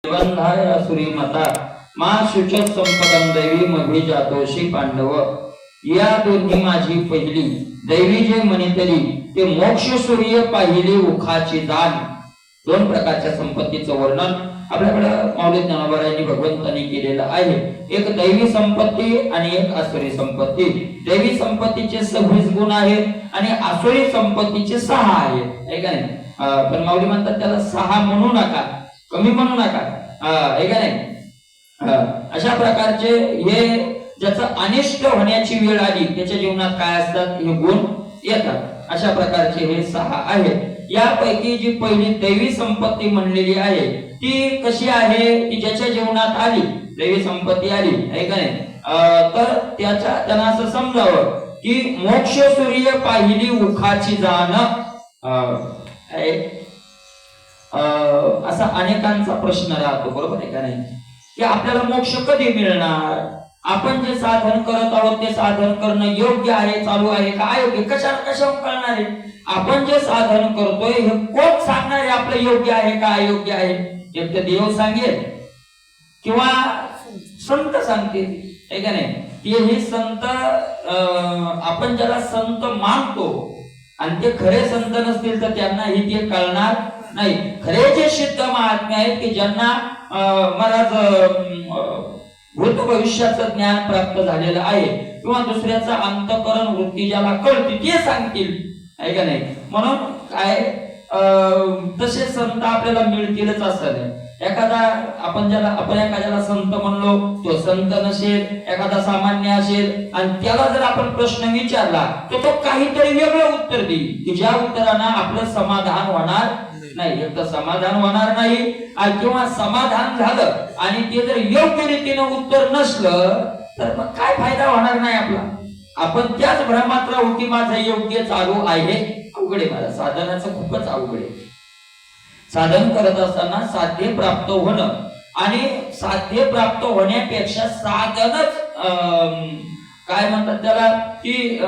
निबंधाय असुरी मता मा शुचत संपदम दैवी मभी जातोशी पांडव। या दोन्ही माझी पहिली दैवी जे म्हणितली ते मोक्ष सूर्य पाहिली उखाची दान। दोन प्रकारच्या संपत्तीचं वर्णन आपल्याकडे माऊली ज्ञानोबारायांनी भगवंतांनी केलेलं आहे। एक दैवी संपत्ती आणि एक आसुरी संपत्ती। दैवी संपत्तीचे 26 गुण आहेत आणि आसुरी संपत्तीचे 6 आहेत, आहे का नाही? पण माऊली म्हणतात त्याला 6 म्हणू नका, कमी म्हणू नका, आहे का नाही? अशा प्रकारचे हे ज्याचं अनिष्ट होण्याची वेळ आली त्याच्या जीवनात काय असतात हे गुण येतात। अशा प्रकारचे हे 6 आहेत। यापैकी जी पहिली दैवी संपत्ती म्हणलेली आहे ती कशी आहे? ती ज्याच्या जीवनात आली दैवी संपत्ती आली, आहे का नाही? तर त्यांना असं समजावं की मोक्ष सूर्य पाहिली उखाची जाण। असा अनेकांचा प्रश्न राहतो, बरोबर आहे का नाही? की आपल्याला मोक्ष कधी मिळणार? आपण जे साधन करत आहोत ते साधन करणं योग्य आहे, चालू आहे का अयोग्य? कशावर कळणार आहे? आपण जे साधन करतोय हे कोण सांगणार आहे आपलं योग्य आहे का अयोग्य आहे? एक तर देव सांगेल किंवा संत सांगतील, आहे का नाही? हे संत, आपण ज्याला संत मानतो आणि ते खरे संत नसतील तर त्यांना हे ते कळणार नाही। खरे जे सिद्ध महात्मे आहेत की ज्यांना महाराज भूत भविष्याचं ज्ञान प्राप्त झालेलं आहे किंवा दुसऱ्याचं अंतःकरण वृत्ती ज्याला कळते ते सांगतील, आहे का नाही? म्हणून काय तसे संत आपल्याला मिळतीलच असं नाही। आपण एखाद्याला संत म्हणलो तो संत नसेल, एखादा सामान्य असेल आणि त्याला जर आपण प्रश्न विचारला तर तो काहीतरी वेगळं उत्तर देईल की ज्या उत्तरानं आपलं समाधान होणार नाही। एक तर समाधान होणार नाही किंवा समाधान झालं आणि ते जर योग्य रीतीनं उत्तर नसलं तर मग काय फायदा होणार नाही आपला। आपण त्याच भ्रमात राहू की माझं योग्य चालू आहे। अवघड आहे, मला साधनाचं खूपच अवघड आहे। साधन करत असताना साध्य प्राप्त होणं आणि साध्य प्राप्त होण्यापेक्षा साधनच काय म्हणतात त्याला की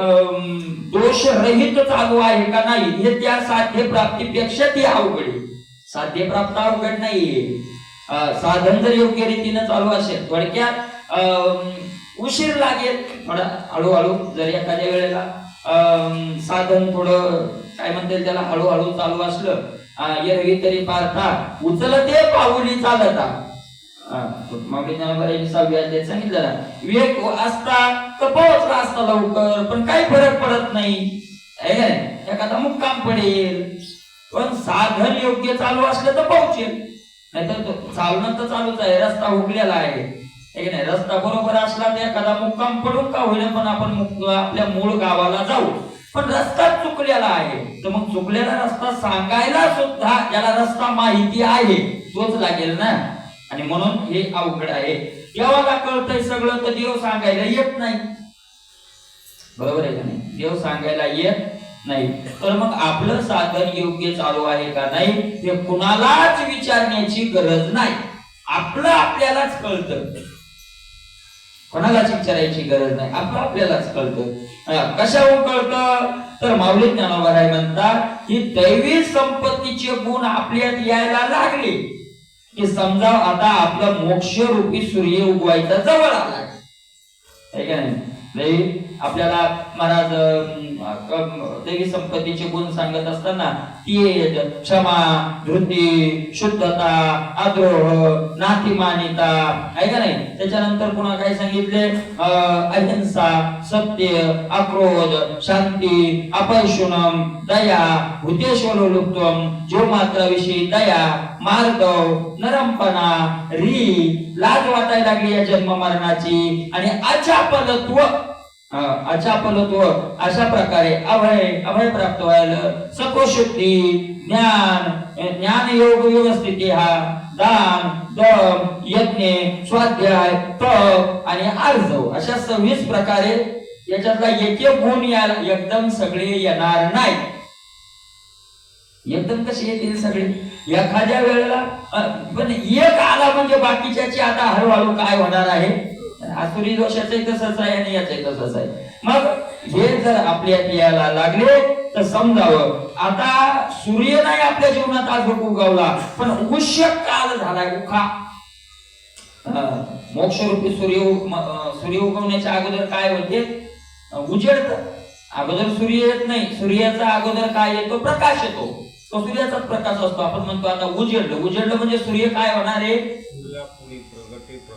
दोषरहित चालू आहे का नाही हे त्या साध्य प्राप्तीपेक्षा ती अवघड आहे। साध्य प्राप्त अवघड नाहीये, साधन जर योग्य रीतीने चालू असेल थोडक्यात उशीर लागेल, थोडा हळूहळू जर एखाद्या वेळेला साधन थोडं काय म्हणतात त्याला हळूहळू चालू असलं एरवी तरी पार्था उचलते पाऊली चालता। सांगितलं ना, विवेक असता तर पोहोचला असता लवकर पण काही फरक पडत नाही, एखादा मुक्काम पडेल। पण साधन योग्य चालू असलं तर पोहोचेल, नाहीतर चालणं तर चालूच आहे, रस्ता उगलेला आहे, नाही? रस्ता बरोबर असला तर एखादा मुक्काम पडून का होईना पण आपण आपल्या मूळ गावाला जाऊ। पण रस्ता चुकलेला आहे तर मग चुकलेला रस्ता सांगायला सुद्धा ज्याला रस्ता माहिती आहे तोच लागेल ना। आणि म्हणून हे अवघड आहे। देवाला कळतंय सगळं तर देव सांगायला येत नाही, बरोबर आहे का नाही? देव सांगायला येत नाही तर मग आपलं साधन योग्य चालू आहे का नाही हे कुणालाच विचारण्याची गरज नाही, आपलं आपल्यालाच कळतं, कोणालाच विचारायची गरज नाही, आपलं आपल्यालाच कळतं। कशावर कळतं? तर माऊली ज्ञानोबाराय म्हणतात की दैवी संपत्तीचे गुण आपल्यात यायला लागले की समजा आता आपलं मोक्ष रूपी सूर्य उगवायचा जवळ आला, आहे का नाही? आपल्याला महाराज दैवी संपत्तीचे गुण सांगत असताना तेज, क्षमा, धृती, शुद्धता, आद्रोह, नातिमानिता, आहे का नाही? त्याच्यानंतर पुन्हा काय सांगितले? अहिंसा, सत्य, अक्रोध, शांती, अपैशुनम, दया, भूतेश्वरोलुप्तम, जीव मात्राविषयी दया, मार्दव, नरमपणा, री, लाज वाटायला लागली या जन्म मरणाची, आणि अचापलत्व, अचापलत्व अशा प्रकारे अभय प्राप्त व्हायला, सत्वशुद्धी, ज्ञान योग व्यवस्थित, दान, दम, यज्ञ, स्वाध्याय, तप आणि आर्जव अशा 26 प्रकारे याच्यातला एक गुण याला एकदम सगळे येणार नाही। एकदम कसे येतील सगळे? एखाद्या वेळेला पण एक आला म्हणजे बाकीच्याची आता हळूहळू काय होणार आहे? आसुरी दोषाचंही तसंच आहे आणि याचंही तसंच आहे। मग हे जर आपल्यात यायला लागले तर समजावं आता सूर्य नाही आपल्या जीवनात आज उगवला पण उष्य काल झालाय, उखा मोक्षरूपी सूर्य उगवण्याच्या अगोदर काय होते? उजेड. अगोदर सूर्य येत नाही, सूर्याचा अगोदर काय येतो? प्रकाश येतो. तो सूर्याचाच प्रकाश असतो. आपण म्हणतो आता उजेडलं म्हणजे सूर्य काय होणार आहे?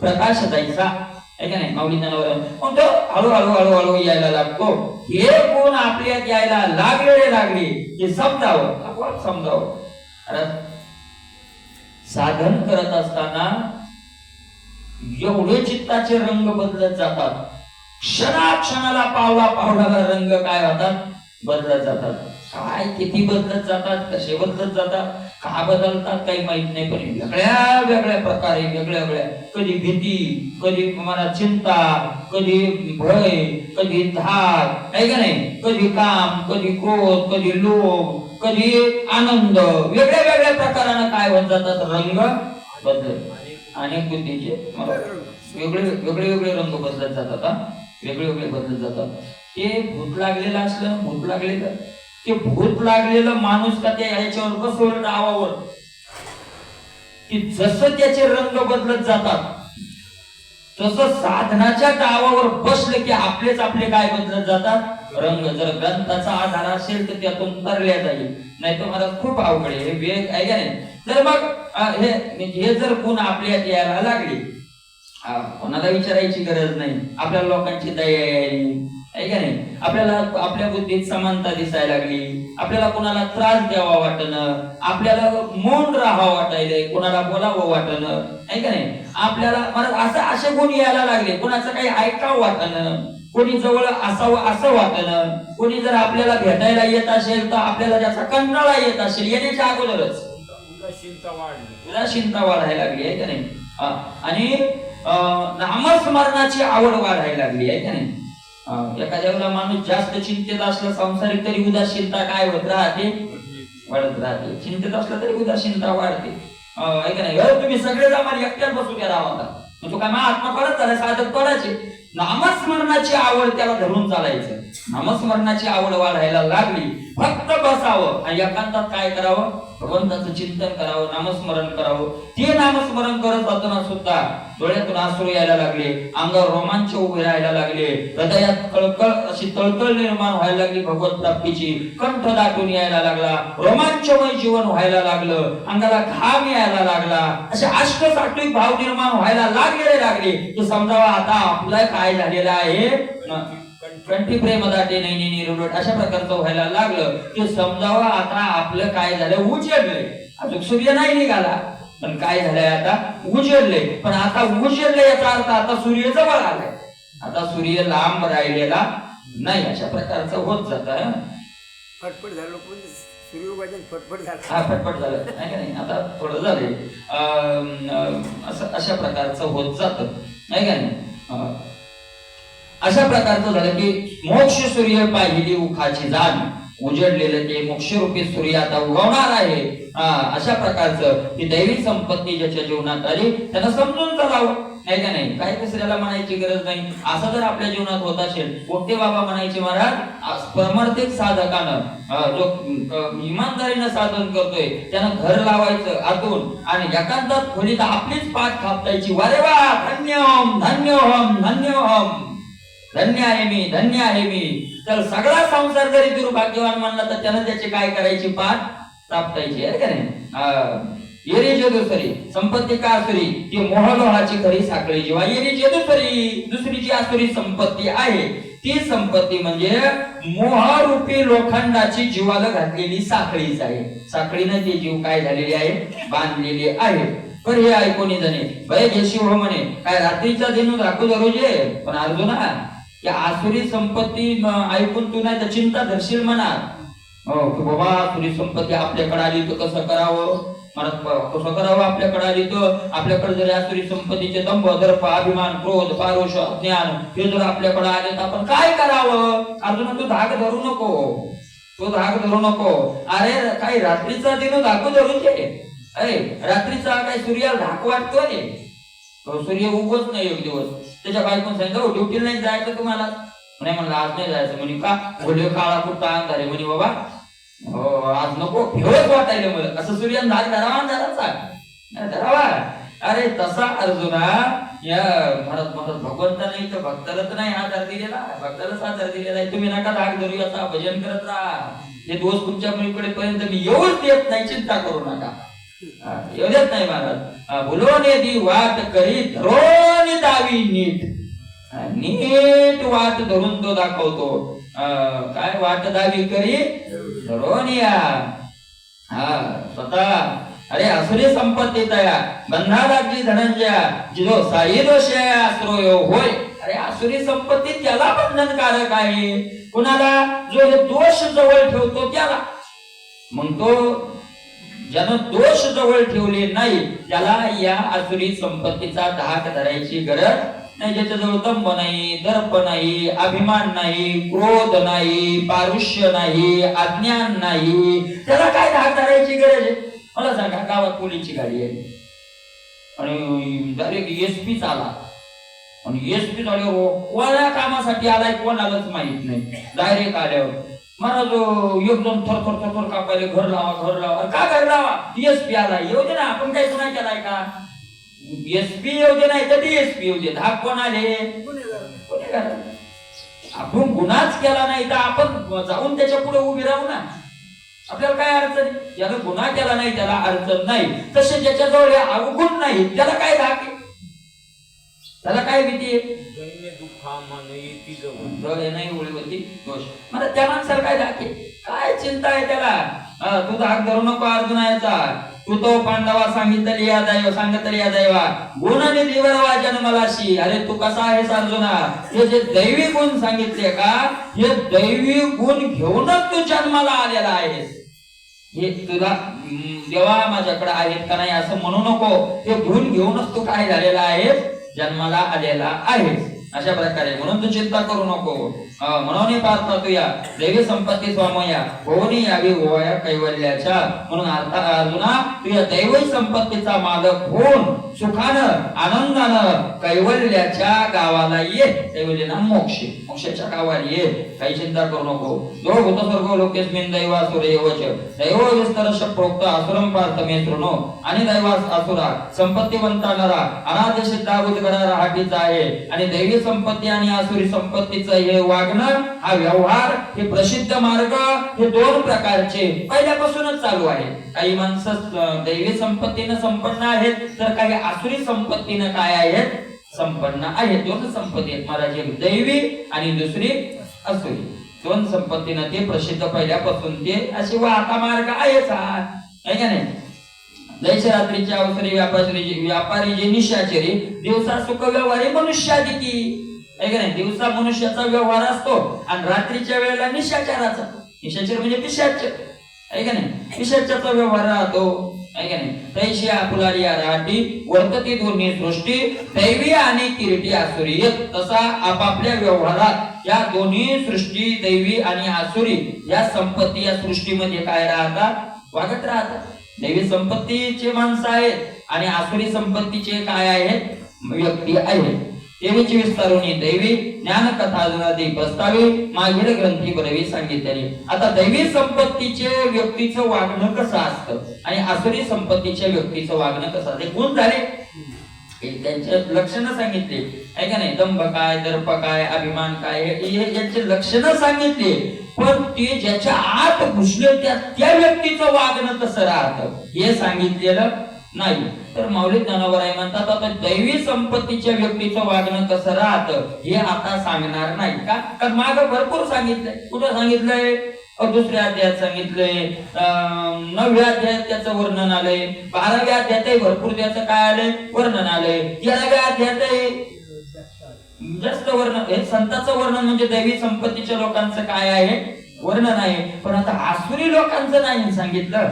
प्रकाश जायचा आहे का नाही? माऊलींवर मग तो हळूहळू यायला लागतो. हे गुण आपल्यात यायला लागले हे समजावं, आपण समजावं. साधन करत असताना एवढे चित्ताचे रंग बदलत जातात, क्षणाला पावलाला रंग काय होतात? बदलत जातात. काय किती बदलत जातात, कसे बदलत जातात, का बदलतात काही माहित नाही, पण वेगळ्या प्रकारे वेगळ्या कधी भीती, कधी मला चिंता, कधी भय, कधी धाक आहे का नाही, कधी काम, कधी क्रोध, कधी लोभ, कधी आनंद, वेगळ्या प्रकाराने काय होत जातात? रंग बदलत. अनेक बुद्धीचे वेगळे रंग बदलत जातात. वेगळे बदलत जातात. ते भूत लागलेलं ते भूत लागलेलं माणूस का त्या याच्यावर बसवलं डावावर, की जसं त्याचे रंग बदलत जातात तसं साधनाच्या डावावर बसले की आपले काय बदलत जातात? रंग. जर ग्रंथाचा आधार असेल तर त्यातून तरल्या जाईल, नाही तर मला खूप अवघड आहे. वेग आहे का नाही? तर मग हे जर गुण आपल्यात यायला लागले, कोणाला विचारायची गरज नाही. आपल्या लोकांची दया यायली आहे का नाही? आपल्याला आपल्या बुद्धीत समानता दिसायला लागली, आपल्याला कोणाला त्रास द्यावा वाटणं, आपल्याला मौन राहावं वाटायलंय, कोणाला बोलावं वाटणं आहे का नाही? आपल्याला असे गुण यायला लागले. कोणाचं काही ऐकावं वाटणं, कोणी जवळ असावं असं वाटणं, कोणी जर आपल्याला भेटायला येत असेल तर आपल्याला त्याचा कंटाळा येत असेल, येण्याच्या अगोदरच उदासीनता वाढायला लागली आहे का नाही? आणि नामस्मरणाची आवड वाढायला लागली आहे का नाही? एखाद्या वेळेला माणूस जास्त चिंतेत असला संसारिक तरी उदासीनता काय होत राहते? वाढत राहते. चिंतेत असला तरी उदासीनता वाढते आहे का नाही? तुम्ही सगळे जमा एकट्यात बसू द्या राहता, तो काय महात्मा परत झाला, साधक पडायचे. नामस्मरणाची आवड त्याला धरून चालायचं. नामस्मरणाची आवड वाढायला लागली, फक्त बसावं आणि एकांतात काय करावं? भगवंताचं चिंतन करावं, नामस्मरण करावं. ते नामस्मरण करत असताना सुद्धा डोळ्यातून अश्रू यायला लागले, अंगावर रोमांच उभे राहायला लागले, हृदयात कळकळ अशी तळतळ निर्माण व्हायला लागली भगवत प्राप्तीची, कंठ दाटून यायला लागला, रोमांचमय जीवन व्हायला लागलं, अंगाला घाम यायला लागला, असे अष्टसात्विक भाव निर्माण व्हायला लागले की समजावा आता आपलं काय झालेलं आहे? कंठी प्रेम दाटे नैनी रुलट अशा प्रकारचं व्हायला लागलं की समजावं आता आपलं काय झालं? उजेडलंय. अजून सूर्य नाही निघाला, पण काय झालंय? आता उजेडलंय. पण आता उजेडलंय याचा अर्थ आता सूर्य जवळ आलाय, आता सूर्य लांब राहिलेला नाही. अशा प्रकारचं होत जात. फटफट झालं, फटफट झालं नाही का नाही? आता थोडं झालंय अशा प्रकारचं होत जात नाही का नाही? अशा प्रकारचं झालं की मोक्ष सूर्य पाहिली उखाची जाण, उजडलेलं ते मोक्षरूपी सूर्य आता उगवणार आहे. अशा प्रकारचं की दैवी संपत्ती ज्याच्या जीवनात आली त्यांना समजून चालावं नाही का नाही? काही दुसऱ्याला म्हणायची गरज नाही. असं जर आपल्या जीवनात होत असेल, कोणते बाबा म्हणायचे महाराज, परमार्थिक साधकानं जो इमानदारीनं साधन करतोय त्यानं घर लावायचं आतून आणि एकांतात खोलीत आपलीच पाठ थापतायची. वारे वा, धन्यम धन्योहम धन्योहम, धन्य आहे मी. तर सगळा संसार जरी दुर्भाग्यवान म्हणला तर त्यानं त्याची काय करायची? पाठ तापतायची आहे का नाही? येरी जेदुसरी संपत्ती का असुरी, ती मोहलोहाची खरी साखळी जेव्हा येरी जेदुसरी, दुसरी जी असुरी संपत्ती आहे ती संपत्ती म्हणजे मोहरूपी लोखंडाची जीवाला घातलेली साखळीच आहे. साखळीनं ती जीव काय झालेली आहे? बांधलेली आहे. पर हे ऐकून जणे भय घेशी हो म्हणे, काय रात्रीचा दिनू दाखवू दरोजे. पण अर्जुना, या आसुरी संपत्ती ऐकून तू नाही तर चिंता धरशील म्हणा. हो की बाबा आसुरी संपत्ती आपल्याकडे आली तर कसं करावं? कसं करावं? आपल्याकडे आली तर आपल्याकडे जर आसुरी संपत्तीचे दंभ, दर्प, अभिमान, क्रोध, पारुष, ज्ञान हे जर आपल्याकडे आले तर आपण काय करावं? अर्जुना, तू धाक धरू नको. अरे काही रात्रीचा दिनू दाखवू धरूचे. रात्रीचा काय सूर्याला धाक वाटतोय? सूर्य उगवत नाही एक दिवस. त्याच्या बायकोन सांगितलं ड्युटीला नाही जायचं तुम्हाला. नाही म्हणलं आज नाही जायचं. म्हणे का? घोडे काळा कुठं अंधारे. म्हणे बाबा आज नको, भेवच वाटायला मला. असं सूर्यानं धाक धरावा धरावा. अरे तसा अर्जुना या म्हणत भगवंताने इथं भक्तालाच नाही आधार दिलेला, भक्तालाच आधार दिलेला आहे. तुम्ही नका धाक धरू, याचा भजन करत राहा. हे दोष तुमच्या मुलीकडे पर्यंत मी येऊच देत नाही, चिंता करू नका. येऊ देत नाही महाराज. बोलोने दी वाट करी धरोनी दावी नीट. नीट वाट धरून तो दाखवतो. काय वाट दावी करी धरोनिया. स्वतः अरे असुरी संपत्ती तया बंधा लागली धनंजया जिलो साई दोष आश्रय होय. अरे असुरी संपत्ती त्याला बंधनकारक आहे, कुणाला? जो हे दोष जवळ ठेवतो त्याला. मग तो ज्यानं दोष जवळ ठेवले नाही त्याला या असुरी संपत्तीचा धाक धरायची गरज नाही. ज्याच्याजवळ दंभ नाही, दर्प नाही, अभिमान नाही, क्रोध नाही, पारुष्य नाही, अज्ञान नाही, त्याला काय धाक धरायची गरज आहे? मला सांगा, गावात पोलीसची गाडी आहे आणि डायरेक्ट एसपी आला आणि एसपी कोणा कामासाठी आलाय कोणालाच माहित नाही. डायरेक्ट आल्यावर महाराज एकदम थर थर थर थर कापायला, घर लावा. का घर लावा? एसपी आला. येऊ दे ना, आपण काही गुन्हा केलाय का? एसपी येऊ दे नाही तर डीएसपी येऊ दे, धाक कोण आले? गुन्हेगार. आपण गुन्हाच केला नाही तर आपण जाऊन त्याच्या पुढे उभी राहू ना, आपल्याला काय अडचण? ज्यानं गुन्हा केला नाही त्याला अडचण नाही. तसे ज्याच्याजवळ अवगुण नाही त्याला काय धाक आहे? त्याला काय भीती आहे? दोष. मला त्या माणसाला काय धाक आहे? काय चिंता आहे त्याला? तू धाक धरू नको अर्जुनाचा. तू तो पांडवा सांगितली या दैवा गुणाने देवरवा जन्मलाशी. अरे तू कसा आहेस अर्जुना? हे जे दैवी गुण सांगितले का, हे दैवी गुण घेऊनच तू जन्माला आलेला आहेस. हे तुला देवा माझ्याकडे आहेत का नाही असं म्हणू नको. हे गुण घेऊनच तू काय झालेला आहेस? जन्माला आलेला आहेस. अशा प्रकारे म्हणून तू चिंता करू नको. म्हणून पाहता तू या दैवी संपत्ती स्वामया होऊनी यावी होया कैवल्याच्या. म्हणून अर्जुना तू या दैवी संपत्तीचा मालक होऊन सुखानं आनंदानं कैवल्याच्या गावाला ये. कैवल्य ना मोक्षाच्या गावाला ये. काही चिंता करू नको. जो भूत स्वर्ग लोकेस्मिन दैवासुर एवच दैव विस्तरश प्रोक्त असुरम पार्थ मे शृणो. आणि दैवास असुरा संपत्तीवंता नरा अनाथ सिद्धाभूत गणा हाटीचा आहे. आणि दैवी संपत्ती आणि आसुरी संपत्तीचं हे वागणं, हा व्यवहार, हे प्रसिद्ध मार्ग, हे दोन प्रकारचे पहिल्यापासूनच चालू आहे. काही माणसं दैवी संपत्तीनं संपन्न आहेत तर काही आसुरी संपत्तीनं काय आहेत? संपन्न आहेत. दोन संपत्ती आहेत महाराज, एक दैवी आणि दुसरी आसुरी. दोन संपत्तीनं ते प्रसिद्ध पहिल्यापासून ते असे वाहता मार्ग आहेच. आहे का नाही? जैसे रात्रीच्या अवसरी व्यापारी जे निशाचरी दिवसा सुख व्यवहारी मनुष्यादिकी. आहे का नाही? दिवसा मनुष्याचा व्यवहार असतो आणि रात्रीच्या वेळेला निशाचराचा. निशाचर म्हणजे पिशाच. आहे का नाही? पिशाचाचा व्यवहार राहतो. आहे का नाही? तैशी आपुलारी राहती वर्तती दोन्ही सृष्टी दैवी आणि किरीटी आसुरी. तसा आपापल्या व्यवहारात या दोन्ही सृष्टी दैवी आणि आसुरी या संपत्ती या सृष्टीमध्ये काय राहतात? वागत राहतात. दैवी संपत्तीचे माणसं आहेत आणि आसुरी संपत्तीचे काय आहेत? व्यक्ती आहेत. देवीची विस्तारुणी दैवी ज्ञान कथा जुनादी प्रस्तावी मागील ग्रंथी बरवी सांगितले. आता दैवी संपत्तीचे व्यक्तीचं वागणं कसं असतं आणि आसुरी संपत्तीच्या व्यक्तीचं वागणं कसं असतं? गुण झाले, त्यांचे लक्षणं सांगितले. आहे का नाही? दंभ काय, दर्प काय, अभिमान काय, यांचे लक्षणं सांगितले. पण ते ज्याच्या आत घुसले त्या व्यक्तीचं वागणं कसं राहतं हे सांगितलेलं नाही. तर माऊली ज्ञानोबराय म्हणतात आता दैवी संपत्तीच्या व्यक्तीचं वागणं कसं राहतं हे आता सांगणार नाही का? कारण मागं भरपूर सांगितलंय. कुठं सांगितलंय? दुसऱ्या अध्यायात सांगितलंय, 9व्या अध्यायात त्याचं वर्णन आलंय, 12व्या अध्यायातही भरपूर त्याचं काय आलंय? वर्णन आलंय, 13व्या अध्यायातही जास्त वर्णन. हे संतांचं वर्णन म्हणजे दैवी संपत्तीच्या लोकांचं काय आहे? वर्णन आहे. पण आता आसुरी लोकांचं नाही सांगितलं.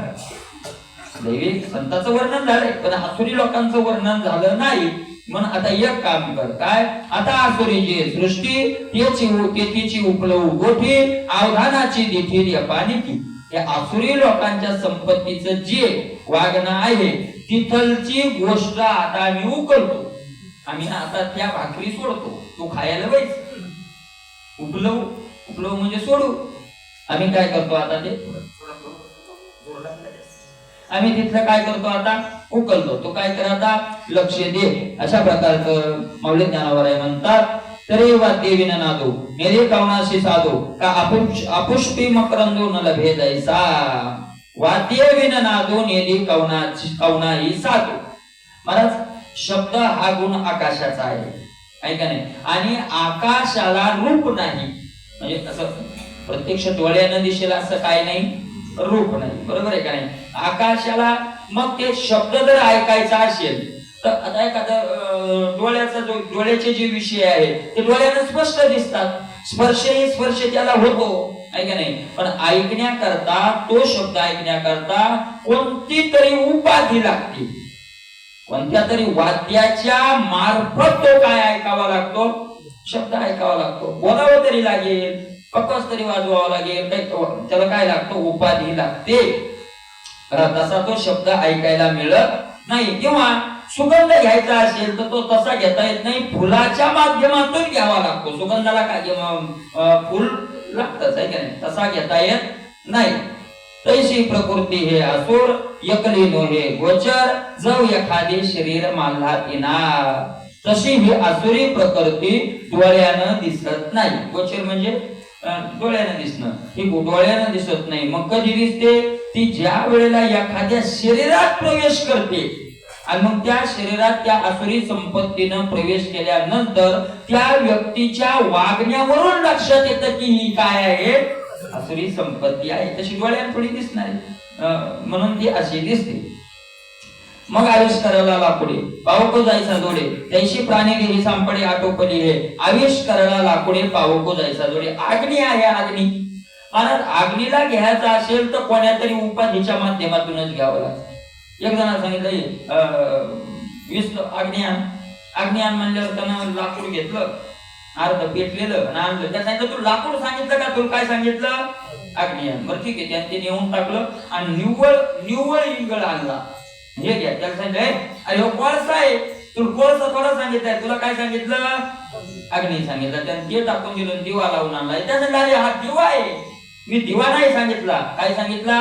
दैवी संतांचं वर्णन झालंय पण आसुरी लोकांचं वर्णन झालं नाही. म्हणून आता एक काम कर, काय? आता आसुरीची सृष्टी तेथीची उपलव गोठी अवधानाची दिठी पानिकी. या आसुरी लोकांच्या संपत्तीचं जे वागणं आहे तिथलची गोष्ट आता आम्ही उकलतो. आम्ही आता त्या भाकरी सोडतो, तू खायला बैस. उपलव म्हणजे सोडू. आम्ही काय करतो आता ते आम्ही तिथलं काय करतो आता उकलतो, तो काय कर आता लक्ष दे. अशा प्रकारचं मौल्य ज्ञानावर आहे म्हणतात. तरी वाद्य विननादो मेरे कवनाशी साधो का अपुष्पी मकरंदो न लभे दैसा. वाद्य विननादो नेली कवनाही साधो. महाराज शब्द हा गुण आकाशाचा आहे का नाही, आणि आकाशाला रूप नाही, म्हणजे असं प्रत्यक्ष डोळ्यानं दिसेल असं काय नाही, रूप नाही, बरोबर आहे का नाही. आकाशाला मग ते शब्द जर ऐकायचा असेल तर आता एखादा डोळ्याचे जे विषय आहे ते डोळ्यानं स्पष्ट दिसतात, स्पर्श त्याला होतो आहे का नाही. पण ऐकण्याकरता, तो शब्द ऐकण्याकरता कोणती तरी उपाधी लागते, कोणत्या तरी वाद्याच्या मार्फत तो काय ऐकावा लागतो, शब्द ऐकावा लागतो. बोलावं तरी लागेल, पकस तरी वाजवावं लागेल, त्याला काय लागतो, उपाधी लागते. तसा तो शब्द ऐकायला मिळत नाही. किंवा सुगंध घ्यायचा असेल तर तो तसा घेता येत नाही, फुलाच्या माध्यमातून घ्यावा लागतो. सुगंधाला काय फुल लागतच आहे का नाही, तसा घेता येत नाही. तैशी प्रकृती हे असुर एकली नोहे गोचर जव एखादे शरीर मानला येणार. तशी ही आसुरी प्रकृती डोळ्यानं दिसत नाही. गोचर म्हणजे डोळ्यानं दिसणं, ही डोळ्यानं दिसत नाही. मग कधी दिसते, ती ज्या वेळेला एखाद्या शरीरात प्रवेश करते आणि मग त्या शरीरात त्या आसुरी संपत्तीनं प्रवेश केल्यानंतर त्या व्यक्तीच्या वागण्यावरून लक्षात येतं की ही काय आहे, आसुरी संपत्ती आहे. तशी डोळ्यात थोडी दिसणार, म्हणून ती अशी दिसते. मग आविष्काराला लाकुडे पावको जायचा जोडे त्याशी प्राणी गेली सांपडे आटोपली हे. आविष्काराला लाकुडे पावको जायचा जोडे. अग्नी आहे, अग्नी. महाराज अग्नीला घ्यायचा असेल तर कोण्या तरी उपाधीच्या माध्यमातूनच घ्यावं लागतं. एक जणांना सांगितलं अग्नियान म्हणल्यावर त्यानं लाकूड घेतलं, अर्ध पेटलेलं आणि आणलं. त्या सांगितलं तू लाकूड सांगितलं का, तुला काय सांगितलं, अग्नियान. बरं ठीक आहे, त्याने ते नेऊन टाकलं आणि निव्वळ इंगळ आणला. हे घ्या, त्याला सांगितलं अरे हो कोळसा आहे, तुला कोळसा थोडा सांगितलंय, तुला काय सांगितलं, अग्नी सांगितलं. त्याने ते टाकून दिलं, दिवा लावून आणला. त्या सांगितलं हा दिवा आहे, मी दिवा नाही सांगितला, काय सांगितला.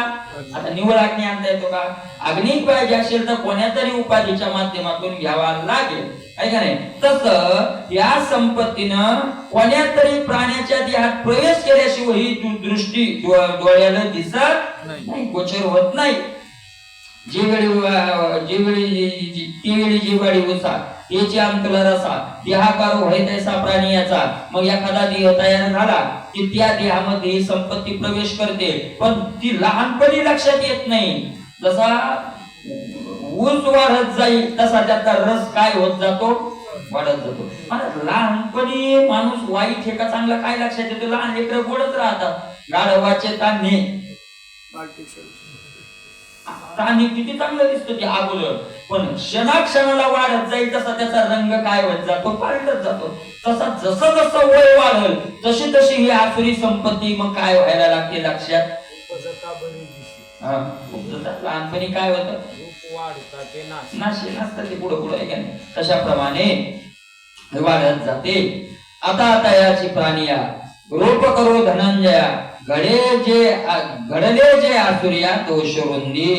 आता निवळ अग्नी आणता येतो का. अग्नी पाहिजे असेल तर कोण्या तरी उपाधीच्या माध्यमातून घ्यावा लागेल, आहे का नाही. तसं या संपत्तीनं कोण्या तरी प्राण्याच्या देहात प्रवेश केल्याशिवाय ही दृष्टी डोळ्याला दिसत नाही, गोचर होत नाही. जी वाडी उसा याची अंतला रसा देहाकार होय तैसा प्राणी याचा. मग एखादा देह तयार झाला की त्या देहामध्ये संपत्ती प्रवेश करते, पण ती लहानपणी लक्षात येत नाही. जसा ऊस वाढत जाईल तसा त्याचा रस काय होत जातो, वाढत जातो. लहानपणी माणूस वाईट हे का चांगला काय लक्षात येतो, लहान लेकरं गोडच राहतात. गाढवाचे तान्हे प्राणी किती चांगलं दिसतो ते अगोदर, पण क्षणाक्षणाला वाढत जाईल तसा त्याचा रंग काय होत जातो, पालटत जातो. तसा जसं जसं वय वाढल तशी तशी ही आसुरी संपत्ती मग काय व्हायला लागते लक्षात. लहानपणी काय होतं, नाशे नसतात ते पुढे पुढे आहे का नाही, तशाप्रमाणे वाढत जाते. आता याची प्राणिया रूप करो धनंजया घडले जे आसुरिया दोष रुंदी.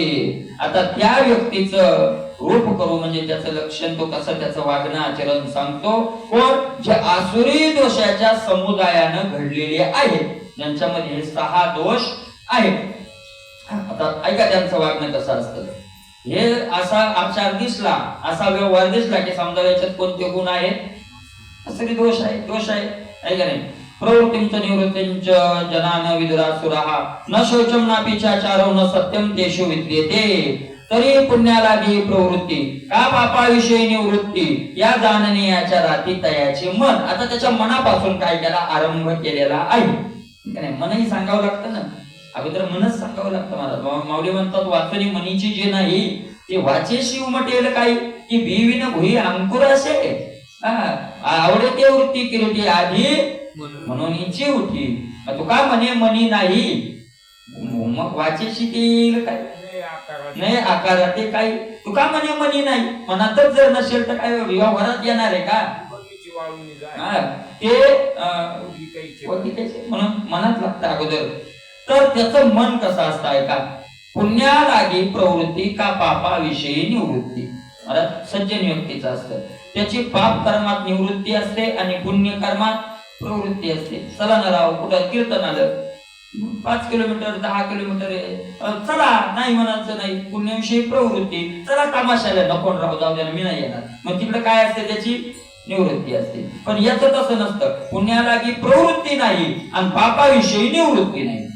आता त्या व्यक्तीचं रूप करू म्हणजे त्याचं लक्षण, तो कसं त्याचं वागणं आचरण सांगतो. कोण, जे आसुरी दोषाच्या समुदायानं घडलेले आहेत, ज्यांच्यामध्ये हे 6 दोष आहेत. आता ऐका त्यांचं वागणं कसं असतं. हे असा आचार दिसला, असा व्यवहार दिसला की समजा याच्यात कोणते गुण आहेत, आसुरी दोष आहे का नाही. प्रवृत्तींच निवृत्तींच जनान विदुरासुराः न शौचम ना पिचाचारो न सत्यम तेषु विद्यते. तरी पुण्याला दी प्रवृत्ती का पापाविषयी निवृत्ती या जाणणे याच्या राती तयाचे मन. आता त्याच्या मनापासून काय केला, आरंभ केलेला आहे. मनही सांगावं लागतं ना, अगोदर मनच सांगावं लागतं. मला माऊली म्हणतात वाचनी मनीची जे नाही ते वाचेशी उमटेल काही की भिविन भुई अंकुर असे. आवडे ते वृत्ती किरीटी आधी म्हणून इच्छे उठी. तू का म्हणे मनी नाही, मग वाचेशी ते येईल काय नाही, आकार ते काय. तू का म्हणे मनी नाही, मनातच जर नसेल तर काय व्यवहारात येणार आहे का. ते म्हणून मनात लागतं अगोदर. तर त्याचं मन कसं असतं ऐका. पुण्यालागी प्रवृत्ती का पापाविषयी निवृत्ती. आता सज्जन व्यक्तीचं असतं, त्याची पाप कर्मात निवृत्ती असते आणि पुण्य कर्मात प्रवृत्ती असते. चला ना राव, कुठं कीर्तन आलं, 5 किलोमीटर 10 किलोमीटर चला, नाही म्हणायचं नाही, पुण्याविषयी प्रवृत्ती. चला तमाशाला, नको राहू, जाऊ द्या, मी नाही येणार. मग तिकडे काय असते, त्याची निवृत्ती असते. पण याचं तसं नसतं, पुण्यालागी प्रवृत्ती नाही आणि पापाविषयी निवृत्ती नाही.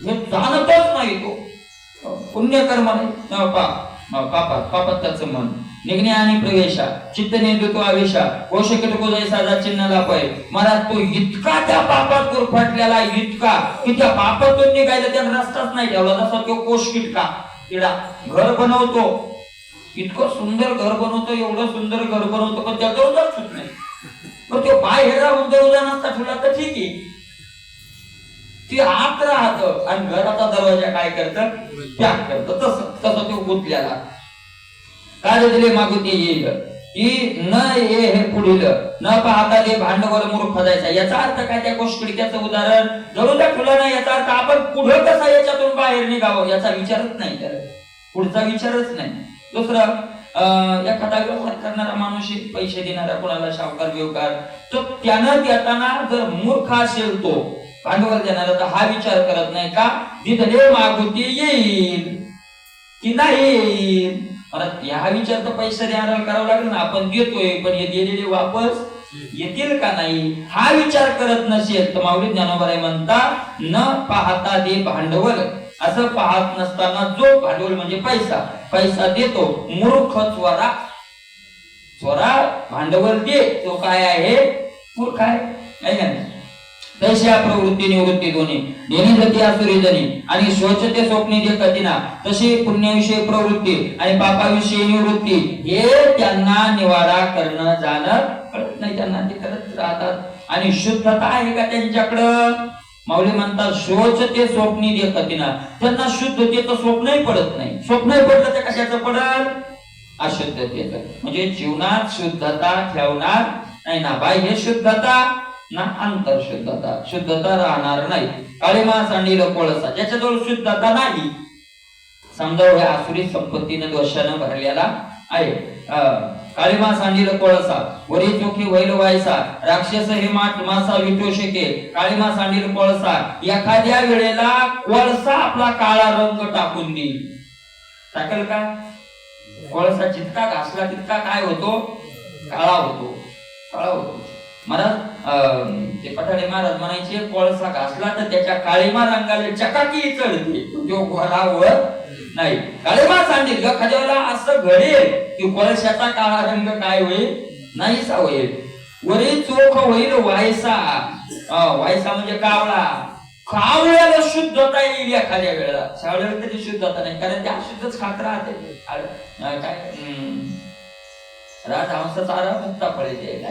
हे जाणतच नाही तो पुण्यकर्म नाही, पापात त्याचं मन निघणे आणि प्रवेशा, चित्त नेतृत्व आवेशा, कोशकेतको जैसा चिन्हाला पै. मला तो इतका त्या पापात गुरफटलेला, इतका की त्या पापातून निघायला त्याने रस्ताच नाही ठेवला. जसा तो कोश किटका किडा घर बनवतो, इतकं सुंदर घर बनवतो, एवढं सुंदर घर बनवतो, पण त्या दरवाजाच सुट नाही. मग तो बाहेर राहून दरवाजा नसता ठेवला तर ठीक आहे, ती आत राहत आणि घराचा दरवाजा काय करतं, त्याग करतं. तसं तो गुंतलेला. काय दिले मागुती येईल की न ये हे पुढील, न पाहता ते भांडवल मूर्ख जायचा. याचा अर्थ काय, त्या कोशकिडक्याचं उदाहरण दरवाजा खुला नाही, याचा अर्थ आपण पुढं कसा याच्यातून बाहेर निघावं याचा विचारच नाही, त्याला पुढचा विचारच नाही. दुसरं, एखादा व्यवहार करणारा माणूस, पैसे देणारा कोणाला सावकार व्यवहार, तो त्यानं देताना जर मूर्ख असेल, तो भांडवल देणारा, तर हा विचार करत नाही का दिले मागुती येईल की नाही येईल. हा विचार तर पैसे देणारा करावा लागेल ना, आपण देतोय पण हे दिलेले वापस येतील का नाही, हा विचार करत नसेल तर माऊली ज्ञानोबा म्हणता न पाहता दे भांडवल. असं पाहत नसताना जो भांडवल म्हणजे पैसा देतो, मूर्ख स्वरा भांडवल दे, तो काय आहे, मूर्ख आहे का नाही. तशा प्रवृत्ती निवृत्ती दोन्ही जती आसुरी जनी आणि स्वच्छते स्वप्ने जे कथिना, तशी पुण्याविषयी प्रवृत्ती आणि पापाविषयी निवृत्ती हे त्यांना निवाडा करणं जाणं कळत नाही, त्यांना ते करत राहतात. आणि शुद्धता आहे का त्यांच्याकडं, माऊली म्हणतात स्वच्छते स्वप्नी जे कथिना, त्यांना शुद्धतेचं स्वप्नही पडत नाही. स्वप्नही पडलं तर कशाचं पडल, अशुद्धतेचं. म्हणजे जीवनात शुद्धता ठेवणार नाही ना, बाह्य शुद्धता ना अंतरशुद्धता, शुद्धता राहणार नाही. काळीमा सांडील कोळसा, ज्याच्याजवळ शुद्धता नाही, समजा ह्या आसुरी संपत्तीने दोषानं भरलेला आहे. काळीमा सांडील कोळसा, वरी चोखी वैल व्हायचा, राक्षस हे मासा विटू शके. काळीमा सांडील कोळसा, एखाद्या वेळेला कोळसा आपला काळा रंग टाकून देईल. टाकेल का, कोळसा जितका घासला तितका काय होतो, काळा होतो. महाराज ते पठाडे महाराज म्हणायचे, कोळसा घासला तर त्याच्या काळीमा रंगाला चकाकी चढते, तो घोरावर नाही. काळीमा सांगेल एखाद्याला असं घडेल की कोळशाचा काळा रंग काय होईल, नाहीसा होईल. वरी चोख होईल व्हायसा, व्हायसा म्हणजे कावळा. कावळ्याला शुद्धता येईल एखाद्या वेळेला, सावळ्याला त्याची शुद्धता नाही, कारण ते अशुद्धच खात राहते. काय राजहंसाचा आराम मुक्ता पडेल,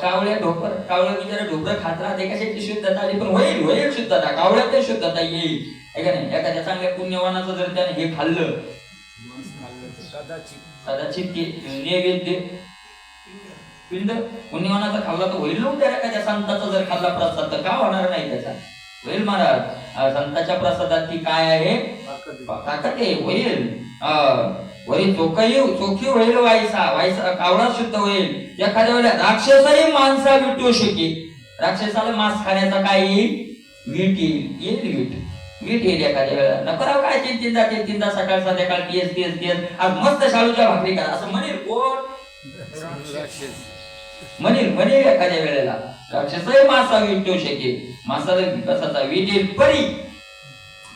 कावळे ढोपर, कावळे बिचारा ढोपर खात राहते, कशाची शुद्धता आली, पण होईल शुद्धता, कावळ्यात शुद्धता येईल आहे का नाही. एखाद्या चांगल्या पुण्यवानाचं जर त्याने हे खाल्लं, कदाचित नैवेद्य पिंड पुण्यवानाचा खाल्ला तर होईल लोक. त्या एखाद्या संताचा जर खाल्ला प्रसाद तर का होणार नाही, त्याचा होईल. महाराज संतांच्या प्रसादात ती काय आहे, ताकद आहे, होईल. वरी चोखी होईल व्हायचा, कावळा शुद्ध होईल. एखाद्या वेळेला राक्षसही माणसा विटू शके, राक्षसाला मांस खाण्याचा काय येईल, वीट येईल, वीट येईल एखाद्या वेळेला. नको काय तीन सकाळ संध्याकाळ तेच आज मस्त शाळूच्या भाकरी करा असं म्हणेल कोण, म्हणेल एखाद्या वेळेला. राक्षसही मासा विटू शके, मासाला कसाचा वीट येईल.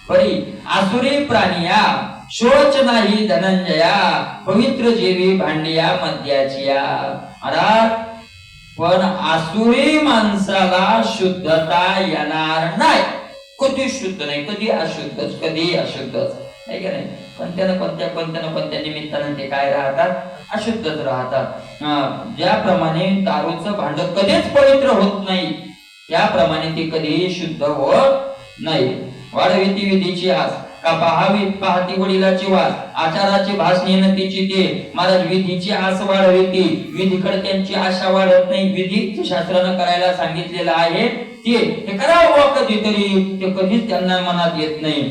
परी आसुरी प्राणिया शोच नाही धनंजया, पवित्र जेवी भांडिया मद्याचिया. पण आसुरी माणसाला शुद्धता येणार नाही, कधी शुद्ध नाही, कधी अशुद्धच नाही का नाही. पण कोणत्या निमित्तानं ते काय राहतात, अशुद्धच राहतात. ज्याप्रमाणे दारूचं भांड कधीच पवित्र होत नाही, त्याप्रमाणे ते कधीही शुद्ध होत नाही. वाढविती विधीची आस, का पाहावी पाहती वडिलाची वास आचाराची भासणी न तिची ते महाराज विधीची आस वाढवी ती विधीकडे त्यांची आशा वाढत नाही विधी शास्त्रानं करायला सांगितलेलं आहे ते हे करावं कधीतरी ते कधीच त्यांना मनात येत नाही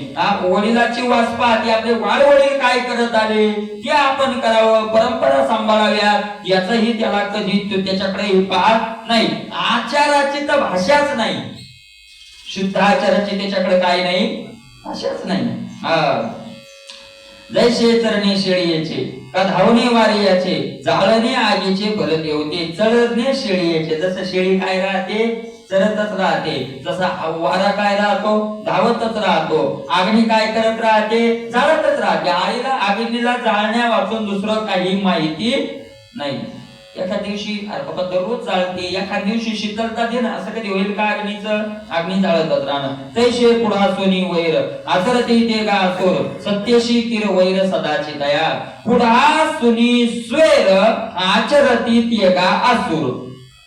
वडिलाची वास पाहते आपले वाडवडील काय करत आले ते आपण करावं परंपरा सांभाळाव्यात याचही त्याला कधी त्याच्याकडे पाहत नाही आचाराची तर भाषाच नाही शुद्ध आचाराची त्याच्याकडे काय नाही भाषाच नाही जैसे चरणे शेळीचे का धावणे वारियाचे जाळणे आगीचे भल देवते चढणे शेळीचे जसं शेळी काय राहते चरतच राहते जसा वारा काय राहतो धावतच राहतो अग्नी काय करत राहते जाळतच राहते आईला अग्नीला जाळण्या वाचून दुसरं काही माहिती नाही एखाद्या दिवशी बाबा दररोज जाळते एखाद्या दिवशी शीतलता दे ना असं कधी होईल का अग्नी जाळतच राहणं तैशे पुढा सोनी वैर आचरते ते गा असोर सत्यशी तीर वैर सदाची दया पुढा सोनी स्वेर आचरती ते गा असुर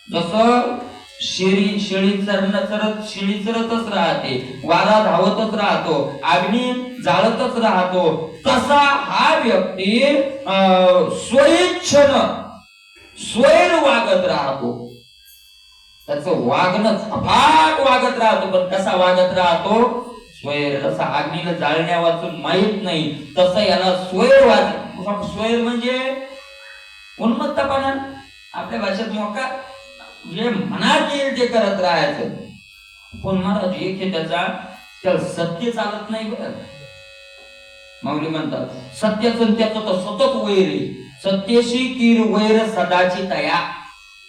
जसं शेळी शेळी चरतच राहते वारा धावतच राहतो अग्नी जाळतच राहतो तसा हा व्यक्ती स्वैर वागत राहतो त्याचं वागणं अफाट वागत राहतो पण कसा वागत राहतो स्वैर जसा अग्नीला जाळण्या वाचून माहित नाही तसं याला स्वैर म्हणजे उन्मत्तपणा आपल्या भाषेत मोका जे मनात येईल ते करत राहायचं पण महाराज एक हे त्याला सत्य चालत नाही बरं माऊली म्हणतात सत्याचं त्याचं तर सतत वैर आहे सत्यशी कीर वैर सदाची तया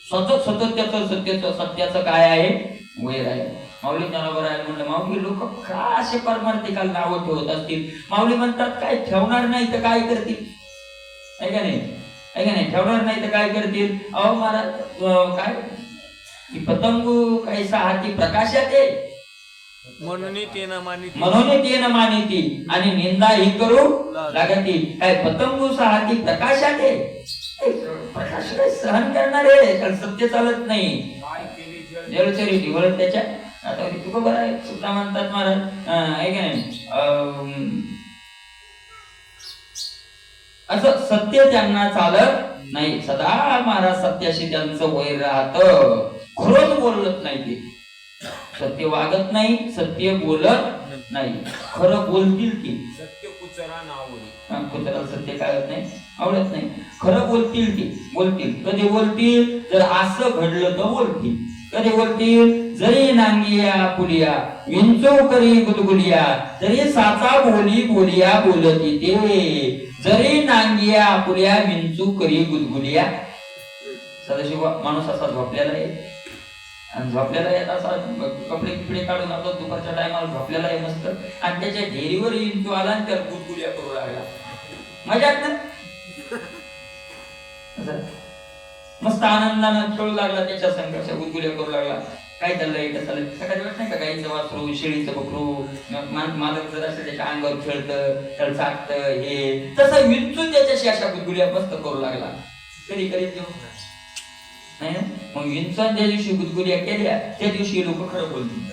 सतत त्याचं सत्याचं काय आहे वैर आहे माऊली बरोबर आहे म्हणलं माऊली लोक का असे परमार्थिकाला नावं ठेवत असतील माऊली म्हणतात काय ठेवणार नाही तर काय करतील आहे का नाही ठेवणार नाही तर काय करतील अहो महाराज काय पतंगू कैसा हाती प्रकाशात आहे म्हणून तेन मानिती आणि निंदा ही करू लागती काय पतंगू हाती प्रकाशात आहे प्रकाश काय सहन करणार आहे सत्य चालत नाही जलचरी दिवळ त्याच्या आता तू बरं आहे सुद्धा म्हणतात महाराज आहे का नाही असं सत्य त्यांना चालत नाही सदा महाराज सत्याशी त्यांचं वैर राहत खरंच बोलत नाही ते सत्य वागत नाही सत्य बोलत नाही खरं बोलतील ती सत्य कुत्र्याला सत्य कळत नाही आवडत नाही खरं बोलतील ती बोलतील कधी बोलतील जर असं घडलं तर बोलतील कधी बोलतील जरी नांगिया पुलिया विंचो करी गुदगुलिया जरी साचा बोलिया बोलती ते जरी नांगिया पुलिया विंचू करी गुदगुलिया सदाशिव माणूस असा झोपलेला आहे आणि झोपलेला येत असा कपडे किपडे काढून आता दुपारच्या टायमाला झोपलेला आहे मस्त आणि त्याच्या ढेरीवर विंचू आला आणि त्याला गुदगुलिया करू लागला मजा ना मस्त आनंदानं खेळू लागला त्याच्या संघर्ष गुदगुल्या करू लागला काय चाललंय कसं सकाळी वाटत नाही का गाईचं वासरू शेळीचं बकरू मालक जर असं त्याच्या अंगावर खेळतं त्याला चाकतं हे तसं विंचून त्याच्याशी अशा गुदगुल्या मस्त करू लागला कधी नाही ना मग विंचून ज्या दिवशी गुदगुल्या केल्या त्या दिवशी लोक खरं बोलतील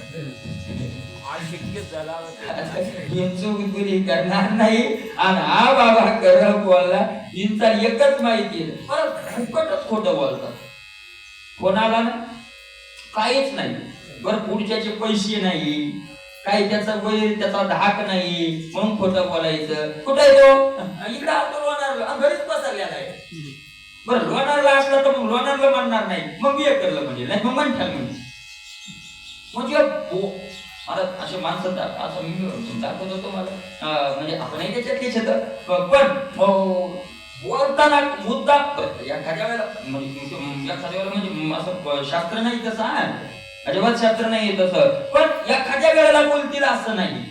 विंचू गुदगुली करणार नाही आणि हा बाबा खरं बोलला विंचा एकच माहिती फुकटच खोटं बोलतात कोणाला ना काहीच नाही बरं पुढच्याचे पैसे नाही काही त्याचा वैर त्याचा धाक नाही म्हणून खोटं बोलायचं कुठं आहे तो इकडे असतो लोणारला घरीच पसरलेला आहे बरं लोणारला असला तर मग लोणारला म्हणणार नाही मग मी करलं म्हणजे नाही मग म्हणतात म्हणजे असे माणसं असं मी दाखवत होतो मला म्हणजे आपणही त्याच्यातलीच येतं पण बोलताना मुद्दा एखाद्या वेळेला म्हणजे असं शास्त्र नाही तसं अजिबात शास्त्र नाही तसं पण एखाद्या वेळेला बोलतील असं नाही